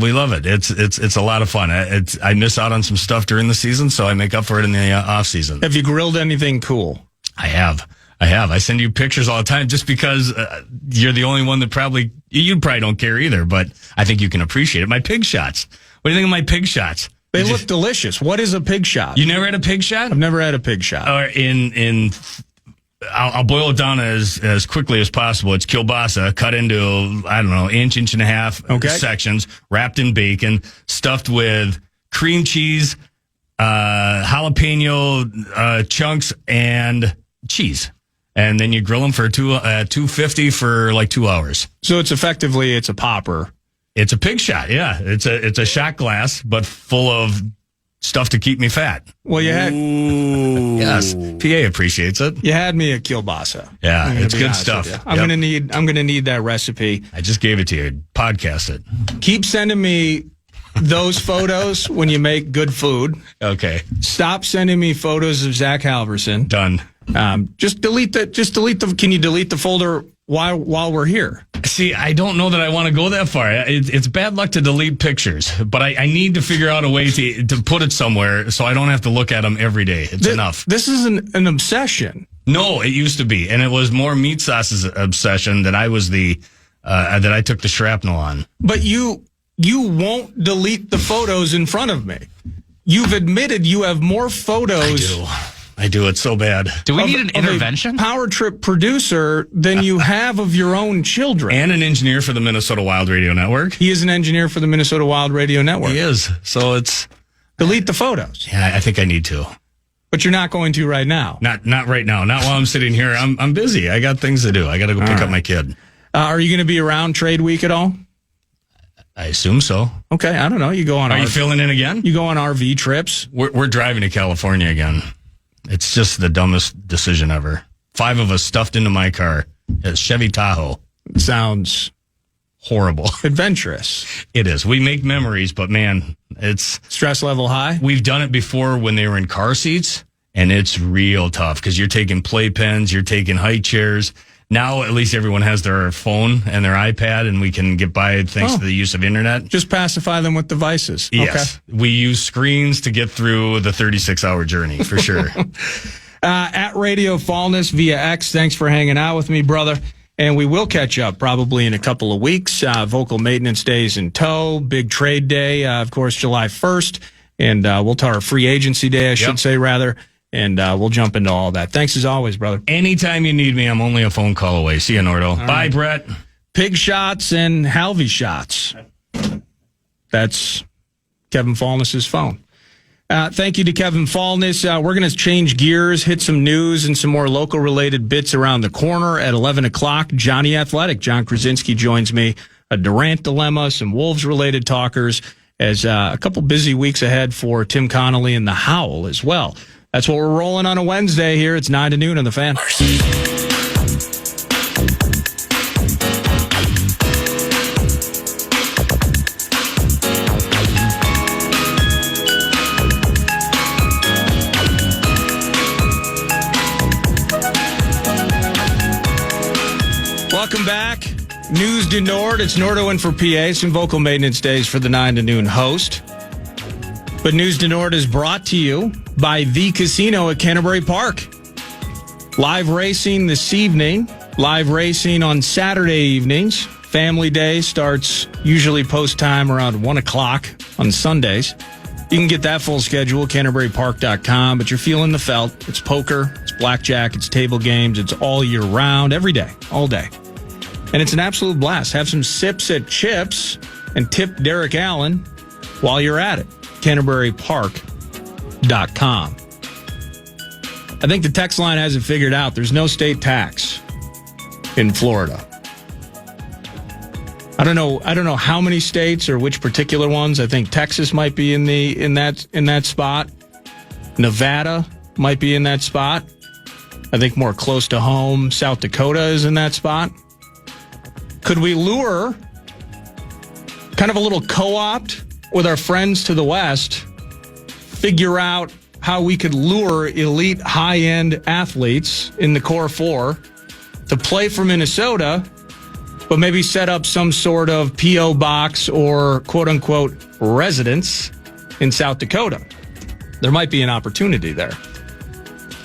we love it. It's a lot of fun. I miss out on some stuff during the season, so I make up for it in the off season. Have you grilled anything cool? I have. I send you pictures all the time just because you're the only one that you probably don't care either, but I think you can appreciate it. My pig shots. What do you think of my pig shots? They look delicious. What is a pig shot? You never had a pig shot? I've never had a pig shot. I'll boil it down as quickly as possible. It's kielbasa cut into, I don't know, inch and a half sections, wrapped in bacon, stuffed with cream cheese, jalapeno chunks, and cheese. And then you grill them for 250 for like 2 hours. So it's a popper. It's a pig shot, yeah. It's a shot glass, but full of stuff to keep me fat. Well, you had... Yes, PA appreciates it. You had me a kielbasa. Yeah, it's good stuff. I'm gonna need that recipe. I just gave it to you. Podcast it. Keep sending me those photos when you make good food. Okay. Stop sending me photos of Zach Halverson. Done. Just delete the. Can you delete the folder while we're here? See, I don't know that I want to go that far. It's bad luck to delete pictures, but I need to figure out a way to put it somewhere so I don't have to look at them every day. It's enough. This is an obsession. No, it used to be, and it was more meat sauce's obsession that I was that I took the shrapnel on. But you won't delete the photos in front of me. You've admitted you have more photos. I do. It's so bad. Do we need an intervention? A Power Trip producer than you have of your own children. And an engineer for the Minnesota Wild Radio Network. He is an engineer for the Minnesota Wild Radio Network. He is. So it's... Delete the photos. Yeah, I think I need to. But you're not going to right now. Not right now. Not while I'm sitting here. I'm busy. I got things to do. I got to go pick up my kid. Are you going to be around trade week at all? I assume so. Okay, I don't know. You go on. Are you filling in again? You go on RV trips. We're driving to California again. It's just the dumbest decision ever. 5 of us stuffed into my car. A Chevy Tahoe. It sounds horrible. Adventurous. It is. We make memories, but man, it's... Stress level high? We've done it before when they were in car seats, and it's real tough because you're taking playpens, you're taking high chairs. Now, at least everyone has their phone and their iPad, and we can get by thanks to the use of internet. Just pacify them with devices. Yes. Okay. We use screens to get through the 36-hour journey, for sure. At Radio Falness via X, thanks for hanging out with me, brother. And we will catch up probably in a couple of weeks. Vocal maintenance days in tow. Big trade day, of course, July 1st. And we'll tell our free agency day, I should say, rather. And we'll jump into all that. Thanks as always, brother. Anytime you need me, I'm only a phone call away. See you, Nordo. Bye, right. Brett. Pig shots and Halvey shots. That's Kevin Falness's phone. Thank you to Kevin Falness. We're going to change gears, hit some news and some more local-related bits around the corner at 11 o'clock. Johnny Athletic, John Krasinski joins me. A Durant dilemma, some Wolves-related talkers, as a couple busy weeks ahead for Tim Connolly and the Howl as well. That's what we're rolling on a Wednesday here. It's 9 to noon on the Fan. Welcome back. News du Nord. It's Nordo in for PA. Some vocal maintenance days for the 9 to noon host. But News du Nord is brought to you by The Casino at Canterbury Park. Live racing this evening. Live racing on Saturday evenings. Family Day starts usually post time around 1 o'clock on Sundays. You can get that full schedule at CanterburyPark.com, but you're feeling the felt. It's poker, it's blackjack, it's table games, it's all year round, every day, all day. And it's an absolute blast. Have some sips at Chips and tip Derek Allen while you're at it. CanterburyPark.com. I think the text line has it figured out. There's no state tax in Florida. I don't know how many states or which particular ones. I think Texas might be in that spot. Nevada might be in that spot. I think more close to home, South Dakota is in that spot. Could we lure kind of a little co-opt with our friends to the west, figure out how we could lure elite high-end athletes in the core four to play for Minnesota, but maybe set up some sort of P.O. box or quote-unquote residence in South Dakota? There might be an opportunity there.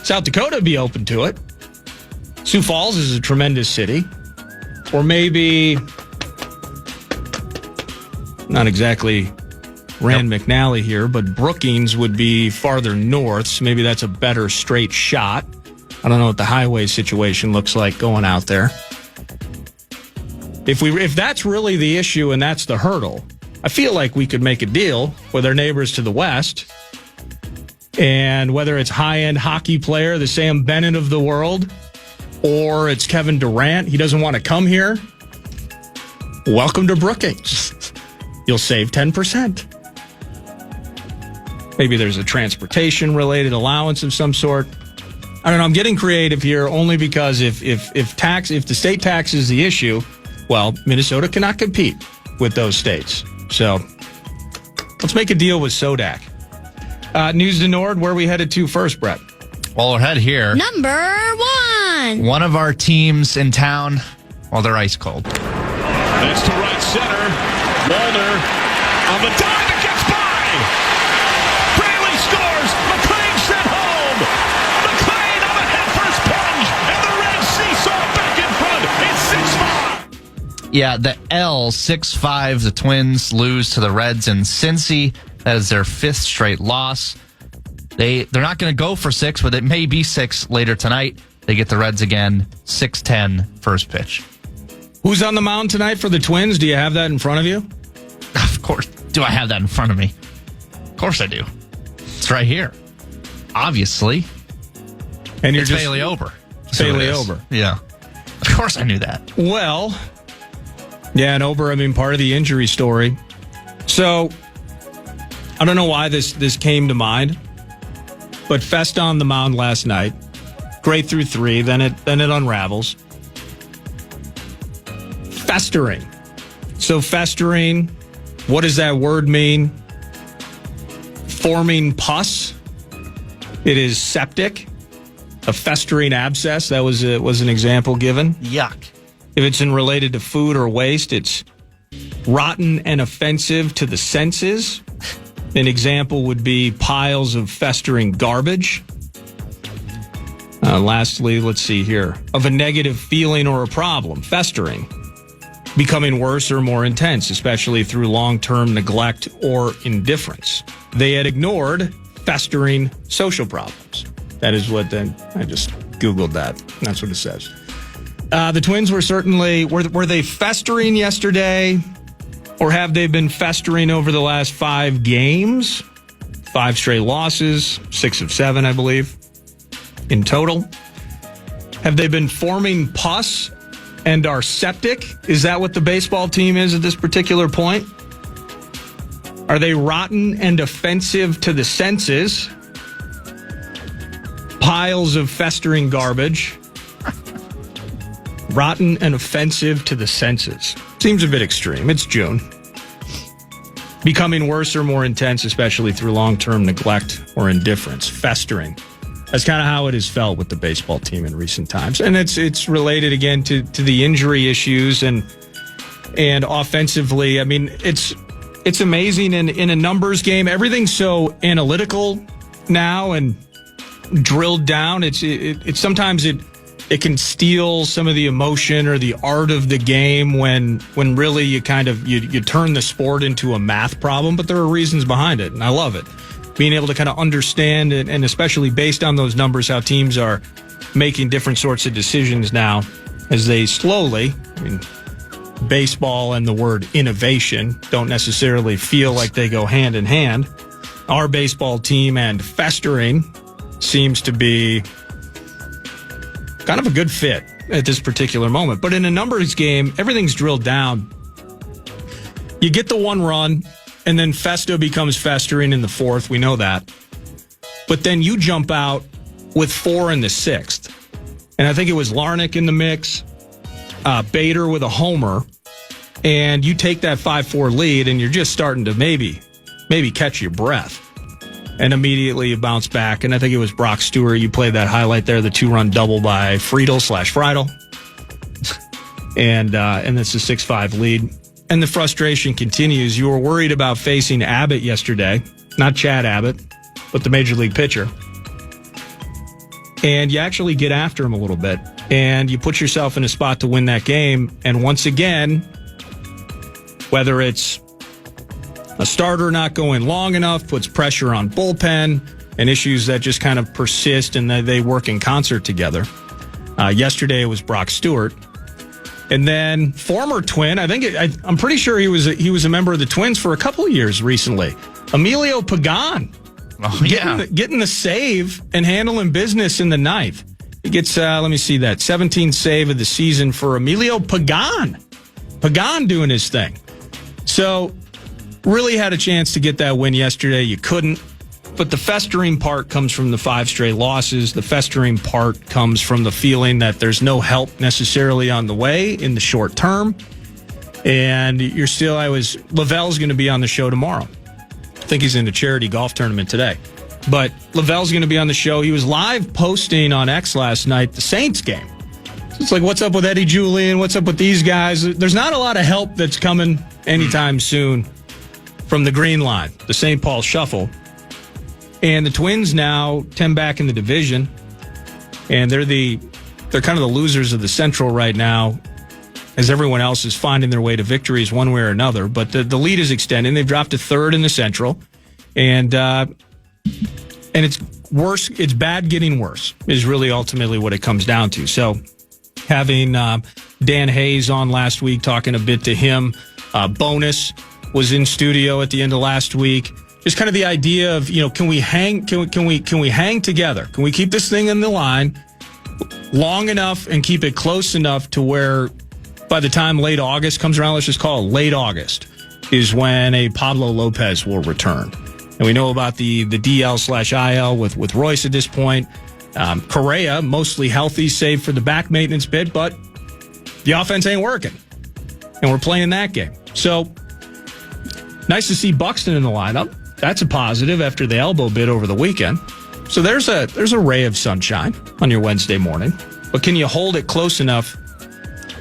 South Dakota would be open to it. Sioux Falls is a tremendous city. Or maybe, not exactly Rand McNally here, but Brookings would be farther north, so maybe that's a better straight shot. I don't know what the highway situation looks like going out there. If that's really the issue and that's the hurdle, I feel like we could make a deal with our neighbors to the west. And whether it's high-end hockey player, the Sam Bennett of the world, or it's Kevin Durant, he doesn't want to come here, welcome to Brookings. You'll save 10%. Maybe there's a transportation-related allowance of some sort. I don't know. I'm getting creative here only because if the state tax is the issue, well, Minnesota cannot compete with those states. So let's make a deal with Sodak. News du Nord, where are we headed to first, Brett? Well, we're headed here. Number 1. One of our teams in town, well, they're ice cold. That's to right center. Walner on the dive. It gets by. Braley scores. McLean sent home. McLean on the head first plunge. And the Reds seesaw back in front. It's 6-5. Yeah, the L 6-5. The Twins lose to the Reds in Cincy. That is their 5th straight loss. They're not going to go for 6, but it may be 6 later tonight. They get the Reds again, 6-10 first pitch. Who's on the mound tonight for the Twins? Do you have that in front of you? Of course. Do I have that in front of me? Of course I do. It's right here. Obviously. And it's Bailey Ober. Bailey Ober. Yeah. Of course I knew that. Well, yeah, and Ober, I mean, part of the injury story. So, I don't know why this came to mind, but Fest on the mound last night, great through 3, then it unravels. Festering. So festering, what does that word mean? Forming pus. It is septic. A festering abscess, that was an example given. Yuck. If it's related to food or waste, it's rotten and offensive to the senses. An example would be piles of festering garbage. Lastly, let's see here. Of a negative feeling or a problem, festering. Becoming worse or more intense, especially through long-term neglect or indifference. They had ignored festering social problems. That is what then, I just Googled that. That's what it says. The Twins were certainly, were they festering yesterday? Or have they been festering over the last 5 games? 5 straight losses, 6 of 7, I believe, in total. Have they been forming pus and are septic? Is that what the baseball team is at this particular point? Are they rotten and offensive to the senses? Piles of festering garbage. Rotten and offensive to the senses. Seems a bit extreme. It's June. Becoming worse or more intense, especially through long-term neglect or indifference. Festering. That's kind of how it has felt with the baseball team in recent times. And it's related again to the injury issues and offensively. I mean, it's amazing in a numbers game. Everything's so analytical now and drilled down. It's sometimes it can steal some of the emotion or the art of the game when really you kind of you turn the sport into a math problem, but there are reasons behind it, and I love it. Being able to kind of understand it, and especially based on those numbers, how teams are making different sorts of decisions now as they slowly, I mean, baseball and the word innovation don't necessarily feel like they go hand in hand. Our baseball team and festering seems to be kind of a good fit at this particular moment. But in a numbers game, everything's drilled down. You get the one run, and then Festo becomes festering in the fourth. We know that. But then you jump out with 4 in the sixth. And I think it was Larnach in the mix, Bader with a homer, and you take that 5-4 lead, and you're just starting to maybe catch your breath. And immediately you bounce back. And I think it was Brock Stewart. You played that highlight there, the 2-run double by Friedel. And it's a 6-5 lead. And the frustration continues. You were worried about facing Abbott yesterday, not Chad Abbott, but the major league pitcher. And you actually get after him a little bit. And you put yourself in a spot to win that game. And once again, whether it's a starter not going long enough, puts pressure on bullpen, and issues that just kind of persist and they work in concert together. Yesterday it was Brock Stewart. And then former Twin, I'm pretty sure he was a member of the Twins for a couple of years recently. Emilio Pagan. Oh, yeah. Getting the save and handling business in the ninth. He gets, 17th save of the season for Emilio Pagan. Pagan doing his thing. So, really had a chance to get that win yesterday. You couldn't. But the festering part comes from the 5 straight losses. The festering part comes from the feeling that there's no help necessarily on the way in the short term. And Lavelle's going to be on the show tomorrow. I think he's in a charity golf tournament today. But Lavelle's going to be on the show. He was live posting on X last night the Saints game. So it's like, what's up with Eddie Julian? What's up with these guys? There's not a lot of help that's coming anytime soon from the green line, the St. Paul Shuffle. And the Twins now 10 back in the division, and they're kind of the losers of the Central right now, as everyone else is finding their way to victories one way or another. But the lead is extending. They've dropped to 3rd in the Central, and it's worse. It's bad getting worse is really ultimately what it comes down to. So having Dan Hayes on last week, talking a bit to him, Bonus was in studio at the end of last week. Just kind of the idea of, can we hang together? Can we keep this thing in the line long enough and keep it close enough to where by the time late August comes around, let's just call it late August, is when a Pablo Lopez will return. And we know about the DL/IL with Royce at this point. Correa, mostly healthy, save for the back maintenance bit, but the offense ain't working. And we're playing that game. So nice to see Buxton in the lineup. That's a positive after the elbow bit over the weekend. So there's a ray of sunshine on your Wednesday morning. But can you hold it close enough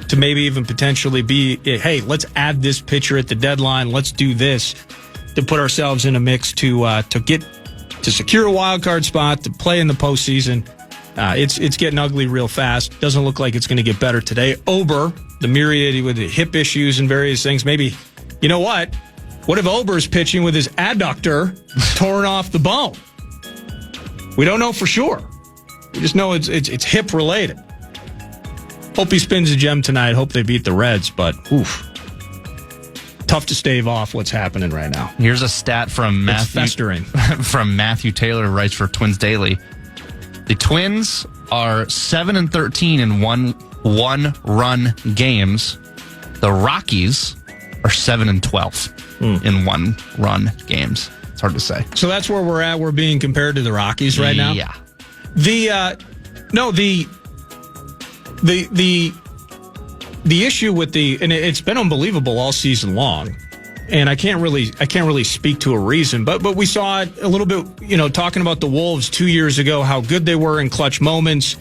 to maybe even potentially be, hey, let's add this pitcher at the deadline. Let's do this to put ourselves in a mix to secure a wild card spot, to play in the postseason. It's getting ugly real fast. Doesn't look like it's going to get better today. Ober, the myriad with the hip issues and various things, maybe, you know what? What if Ober's pitching with his adductor torn off the bone? We don't know for sure. We just know it's hip related. Hope he spins a gem tonight. Hope they beat the Reds, but oof. Tough to stave off what's happening right now. Here's a stat from Matthew Taylor, who writes for Twins Daily. The Twins are 7-13 in one-run games. The Rockies are 7-12 in one-run games. It's hard to say. So that's where we're at. We're being compared to the Rockies right now. Yeah. The issue with and it's been unbelievable all season long. and I can't really speak to a reason, but we saw it a little bit, talking about the Wolves 2 years ago, how good they were in clutch moments.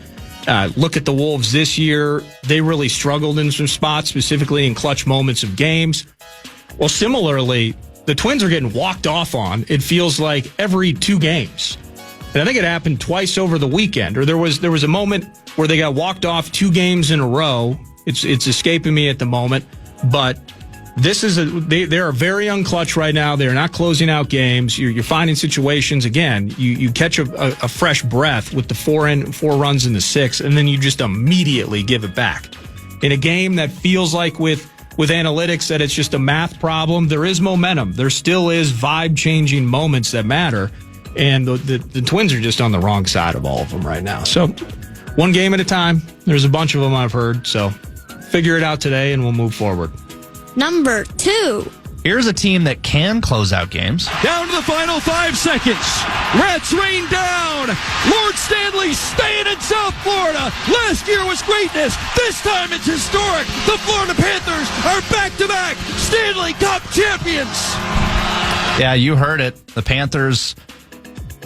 Look at the Wolves this year. They really struggled in some spots, specifically in clutch moments of games. Well, similarly, the Twins are getting walked off on, it feels like, every 2 games. And I think it happened twice over the weekend, or there was a moment where they got walked off 2 games in a row. It's escaping me at the moment, but they are very unclutch right now. They're not closing out games. You're finding situations, again, you catch a fresh breath with the 4 runs in the 6th, and then you just immediately give it back. In a game that feels like with analytics that it's just a math problem, there is momentum. There still is vibe-changing moments that matter, and the Twins are just on the wrong side of all of them right now. So, one game at a time. There's a bunch of them I've heard, so figure it out today, and we'll move forward. Number 2. Here's a team that can close out games. Down to the final 5 seconds. Rats rain down. Lord Stanley staying in South Florida. Last year was greatness. This time it's historic. The Florida Panthers are back-to-back Stanley Cup champions. Yeah, you heard it. The Panthers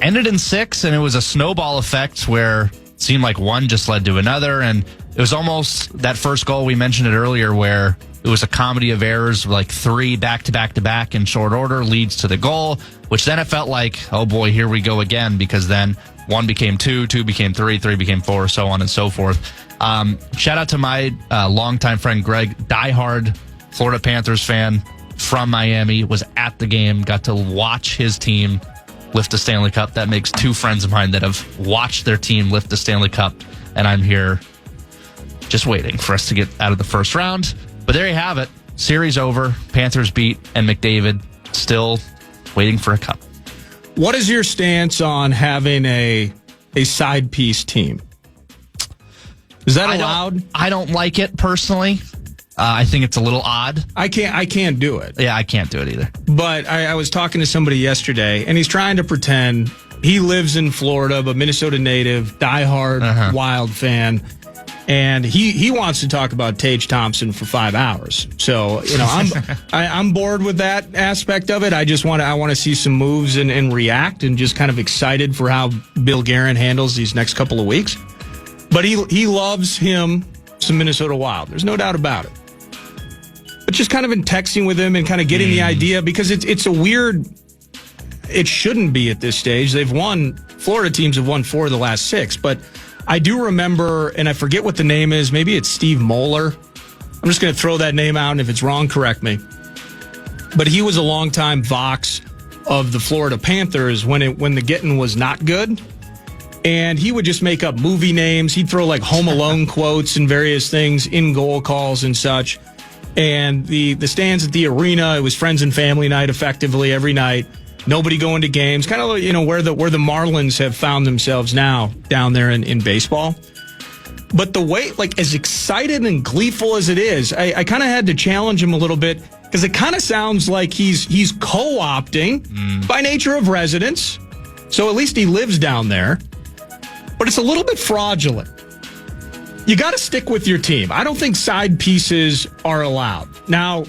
ended in 6, and it was a snowball effect where it seemed like one just led to another, and it was almost that first goal, we mentioned it earlier, where it was a comedy of errors, like 3 back-to-back-to-back in short order leads to the goal, which then it felt like, oh boy, here we go again, because then 1 became 2, 2 became 3, 3 became 4, so on and so forth. Shout out to my longtime friend Greg, diehard Florida Panthers fan from Miami, was at the game, got to watch his team lift the Stanley Cup. That makes 2 friends of mine that have watched their team lift the Stanley Cup, and I'm here just waiting for us to get out of the first round. But there you have it. Series over. Panthers beat, and McDavid still waiting for a cup. What is your stance on having a side piece team? Is that allowed? I don't like it personally. I think it's a little odd. I can't do it. Yeah, I can't do it either. But I was talking to somebody yesterday, and he's trying to pretend he lives in Florida, but Minnesota native, diehard Wild fan. And he wants to talk about Tage Thompson for 5 hours. So, I'm bored with that aspect of it. I want to see some moves and react, and just kind of excited for how Bill Guerin handles these next couple of weeks. But he loves him some Minnesota Wild. There's no doubt about it. But just kind of in texting with him and kind of getting the idea, because it's a weird, it shouldn't be at this stage. Florida teams have won 4 of the last 6, but I do remember, and I forget what the name is, maybe it's Steve Moeller. I'm just going to throw that name out, and if it's wrong, correct me. But he was a longtime Vox of the Florida Panthers when the getting was not good. And he would just make up movie names. He'd throw like Home Alone quotes and various things in goal calls and such. And the stands at the arena, it was friends and family night effectively every night. Nobody going to games, kind of where the Marlins have found themselves now down there in baseball. But the way, as excited and gleeful as it is, I kind of had to challenge him a little bit, because it kind of sounds like he's co-opting by nature of residence. So at least he lives down there. But it's a little bit fraudulent. You got to stick with your team. I don't think side pieces are allowed. Now,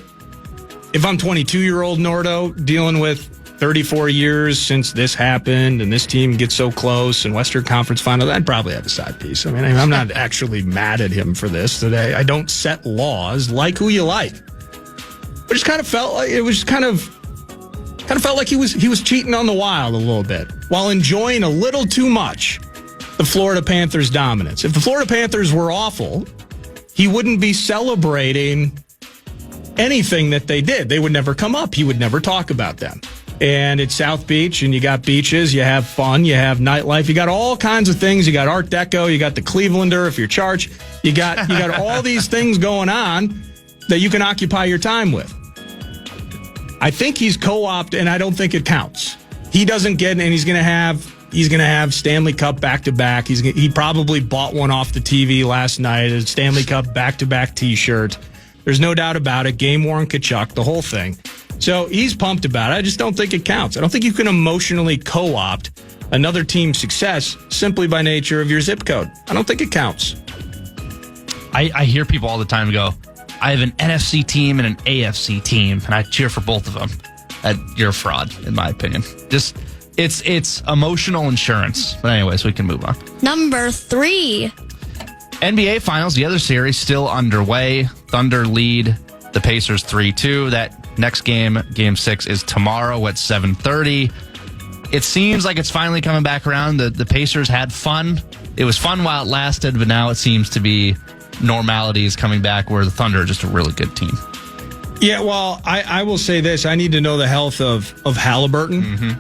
if I'm 22-year-old Nordo dealing with 34 years since this happened and this team gets so close and Western Conference Final, I'd probably have a side piece. I mean, I'm not actually mad at him for this today. I don't set laws. Like who you like. But it just kind of felt like it was kind of felt like he was cheating on the Wild a little bit while enjoying a little too much the Florida Panthers' dominance. If the Florida Panthers were awful, he wouldn't be celebrating anything that they did. They would never come up. He would never talk about them. And it's South Beach, and you got beaches, you have fun, you have nightlife, you got all kinds of things. You got Art Deco, you got the Clevelander if you're Charge. You got all these things going on that you can occupy your time with. I think he's co-opted, and I don't think it counts. He doesn't get, and he's going to have Stanley Cup back-to-back. He probably bought one off the TV last night, a Stanley Cup back-to-back T-shirt. There's no doubt about it. Game-worn Kachuk, the whole thing. So he's pumped about it. I just don't think it counts. I don't think you can emotionally co-opt another team's success simply by nature of your zip code. I don't think it counts. I hear people all the time go, I have an NFC team and an AFC team, and I cheer for both of them. You're a fraud, in my opinion. Just it's emotional insurance. But anyways, we can move on. Number 3. NBA Finals, the other series still underway. Thunder lead the Pacers 3-2. That next game, Game 6, is tomorrow at 7:30. It seems like it's finally coming back around. The Pacers had fun. It was fun while it lasted, but now it seems to be normality is coming back where the Thunder are just a really good team. Yeah, well, I will say this. I need to know the health of Halliburton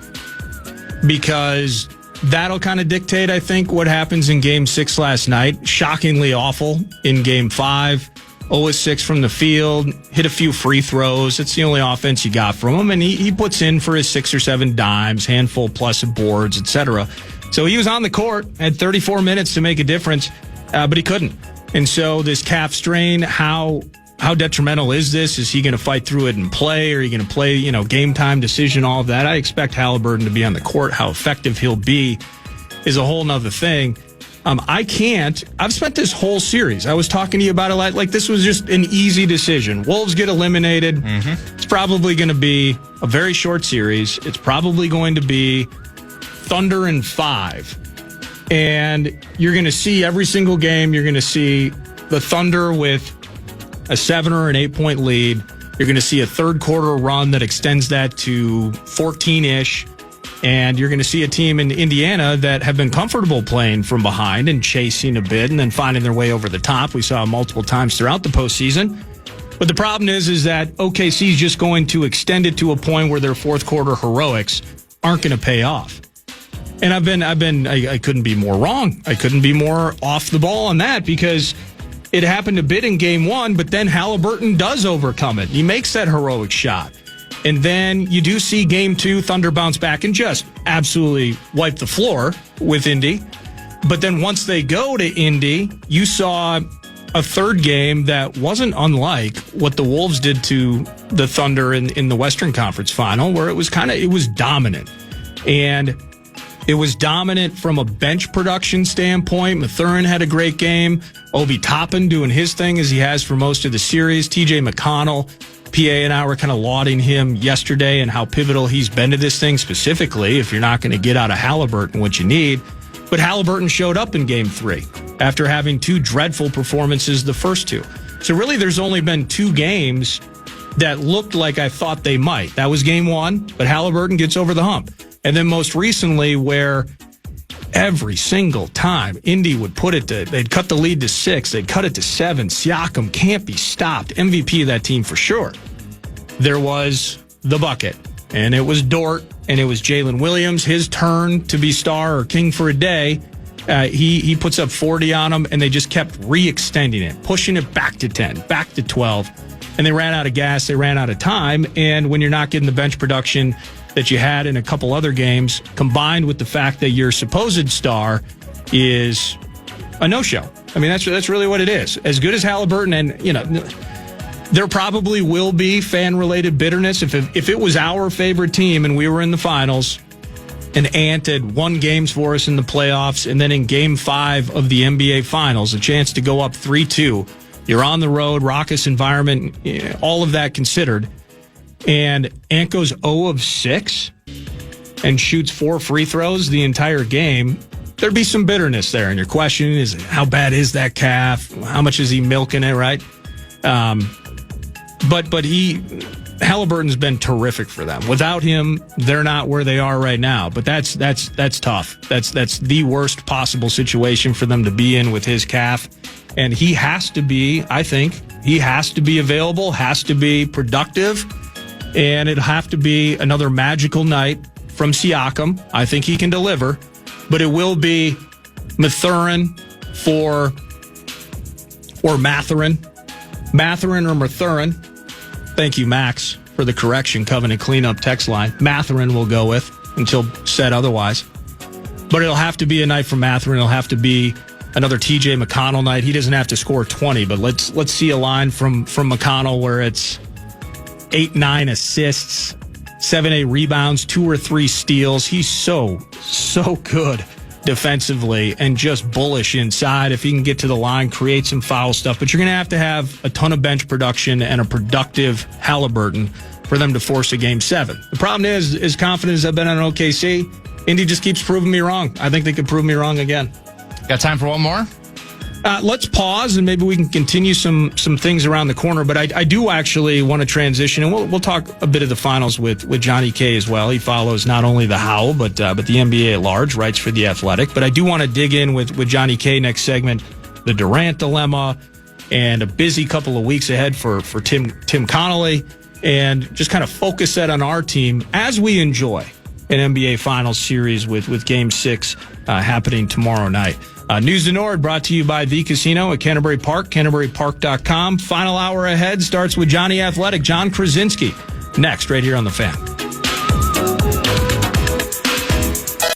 because that'll kind of dictate, I think, what happens in Game 6 last night. Shockingly awful in Game 5. 0-6 from the field, hit a few free throws. It's the only offense you got from him, and he puts in for his 6 or 7 dimes, handful plus of boards, etc. So he was on the court, had 34 minutes to make a difference, but he couldn't. And so this calf strain, how detrimental is this? Is he going to fight through it and play? Or are you going to play, game time decision, all of that? I expect Halliburton to be on the court. How effective he'll be is a whole nother thing. I've spent this whole series. I was talking to you about it like this was just an easy decision. Wolves get eliminated. It's probably going to be a very short series. It's probably going to be Thunder in 5. And you're going to see every single game, you're going to see the Thunder with a 7 or an 8-point lead. You're going to see a third quarter run that extends that to 14-ish. And you're going to see a team in Indiana that have been comfortable playing from behind and chasing a bit and then finding their way over the top. We saw multiple times throughout the postseason. But the problem is that OKC is just going to extend it to a point where their fourth quarter heroics aren't going to pay off. And I couldn't be more wrong. I couldn't be more off the ball on that because it happened a bit in Game 1, but then Halliburton does overcome it. He makes that heroic shot. And then you do see Game 2, Thunder bounce back and just absolutely wipe the floor with Indy. But then once they go to Indy, you saw a third game that wasn't unlike what the Wolves did to the Thunder in the Western Conference Final, where it was dominant. And it was dominant from a bench production standpoint. Mathurin had a great game. Obi Toppin doing his thing as he has for most of the series. TJ McConnell, PA and I were kind of lauding him yesterday and how pivotal he's been to this thing, specifically if you're not going to get out of Halliburton what you need. But Halliburton showed up in Game 3 after having 2 dreadful performances the first 2. So really there's only been 2 games that looked like I thought they might. That was Game 1, but Halliburton gets over the hump. And then most recently where every single time Indy would they'd cut the lead to 6, they'd cut it to 7. Siakam can't be stopped. MVP of that team for sure. There was the bucket, and it was Dort, and it was Jalen Williams, his turn to be star or king for a day. He puts up 40 on them, and they just kept re-extending it, pushing it back to 10, back to 12, and they ran out of gas, they ran out of time, and when you're not getting the bench production that you had in a couple other games, combined with the fact that your supposed star is a no-show. I mean, that's really what it is. As good as Halliburton, and there probably will be fan-related bitterness if it was our favorite team and we were in the finals, and Ant had won games for us in the playoffs, and then in Game 5 of the NBA Finals, a chance to go up 3-2. You're on the road, raucous environment, all of that considered. And Ant goes 0 of 6 and shoots 4 free throws the entire game. There'd be some bitterness there. And your question is, how bad is that calf? How much is he milking it, right? But Halliburton's been terrific for them. Without him, they're not where they are right now. But that's tough. That's the worst possible situation for them to be in with his calf. And he has to be, I think, available, has to be productive. And it'll have to be another magical night from Siakam. I think he can deliver. But it will be Mathurin or Mathurin. Mathurin or Mathurin. Thank you, Max, for the correction. Covenant cleanup text line. Mathurin will go with until said otherwise. But it'll have to be a night from Mathurin. It'll have to be another TJ McConnell night. He doesn't have to score 20, but let's see a line from McConnell where it's 8-9 assists, 7-8 rebounds, 2 or 3 steals. He's so good defensively and just bullish inside. If he can get to the line, create some foul stuff. But you're going to have a ton of bench production and a productive Halliburton for them to force a Game 7. The problem is, as confident as I've been on OKC, Indy just keeps proving me wrong. I think they could prove me wrong again. Got time for one more? Let's pause and maybe we can continue some things around the corner. But I do actually want to transition, and we'll talk a bit of the finals with Johnny K as well. He follows not only the Howl but the NBA at large, writes for The Athletic. But I do want to dig in with Johnny K next segment, the Durant dilemma, and a busy couple of weeks ahead for Tim Connolly, and just kind of focus that on our team as we enjoy an NBA Finals series with Game 6 happening tomorrow night. News to Nord brought to you by The Casino at Canterbury Park, CanterburyPark.com. Final hour ahead starts with Johnny Athletic, John Krasinski. Next, right here on The Fan.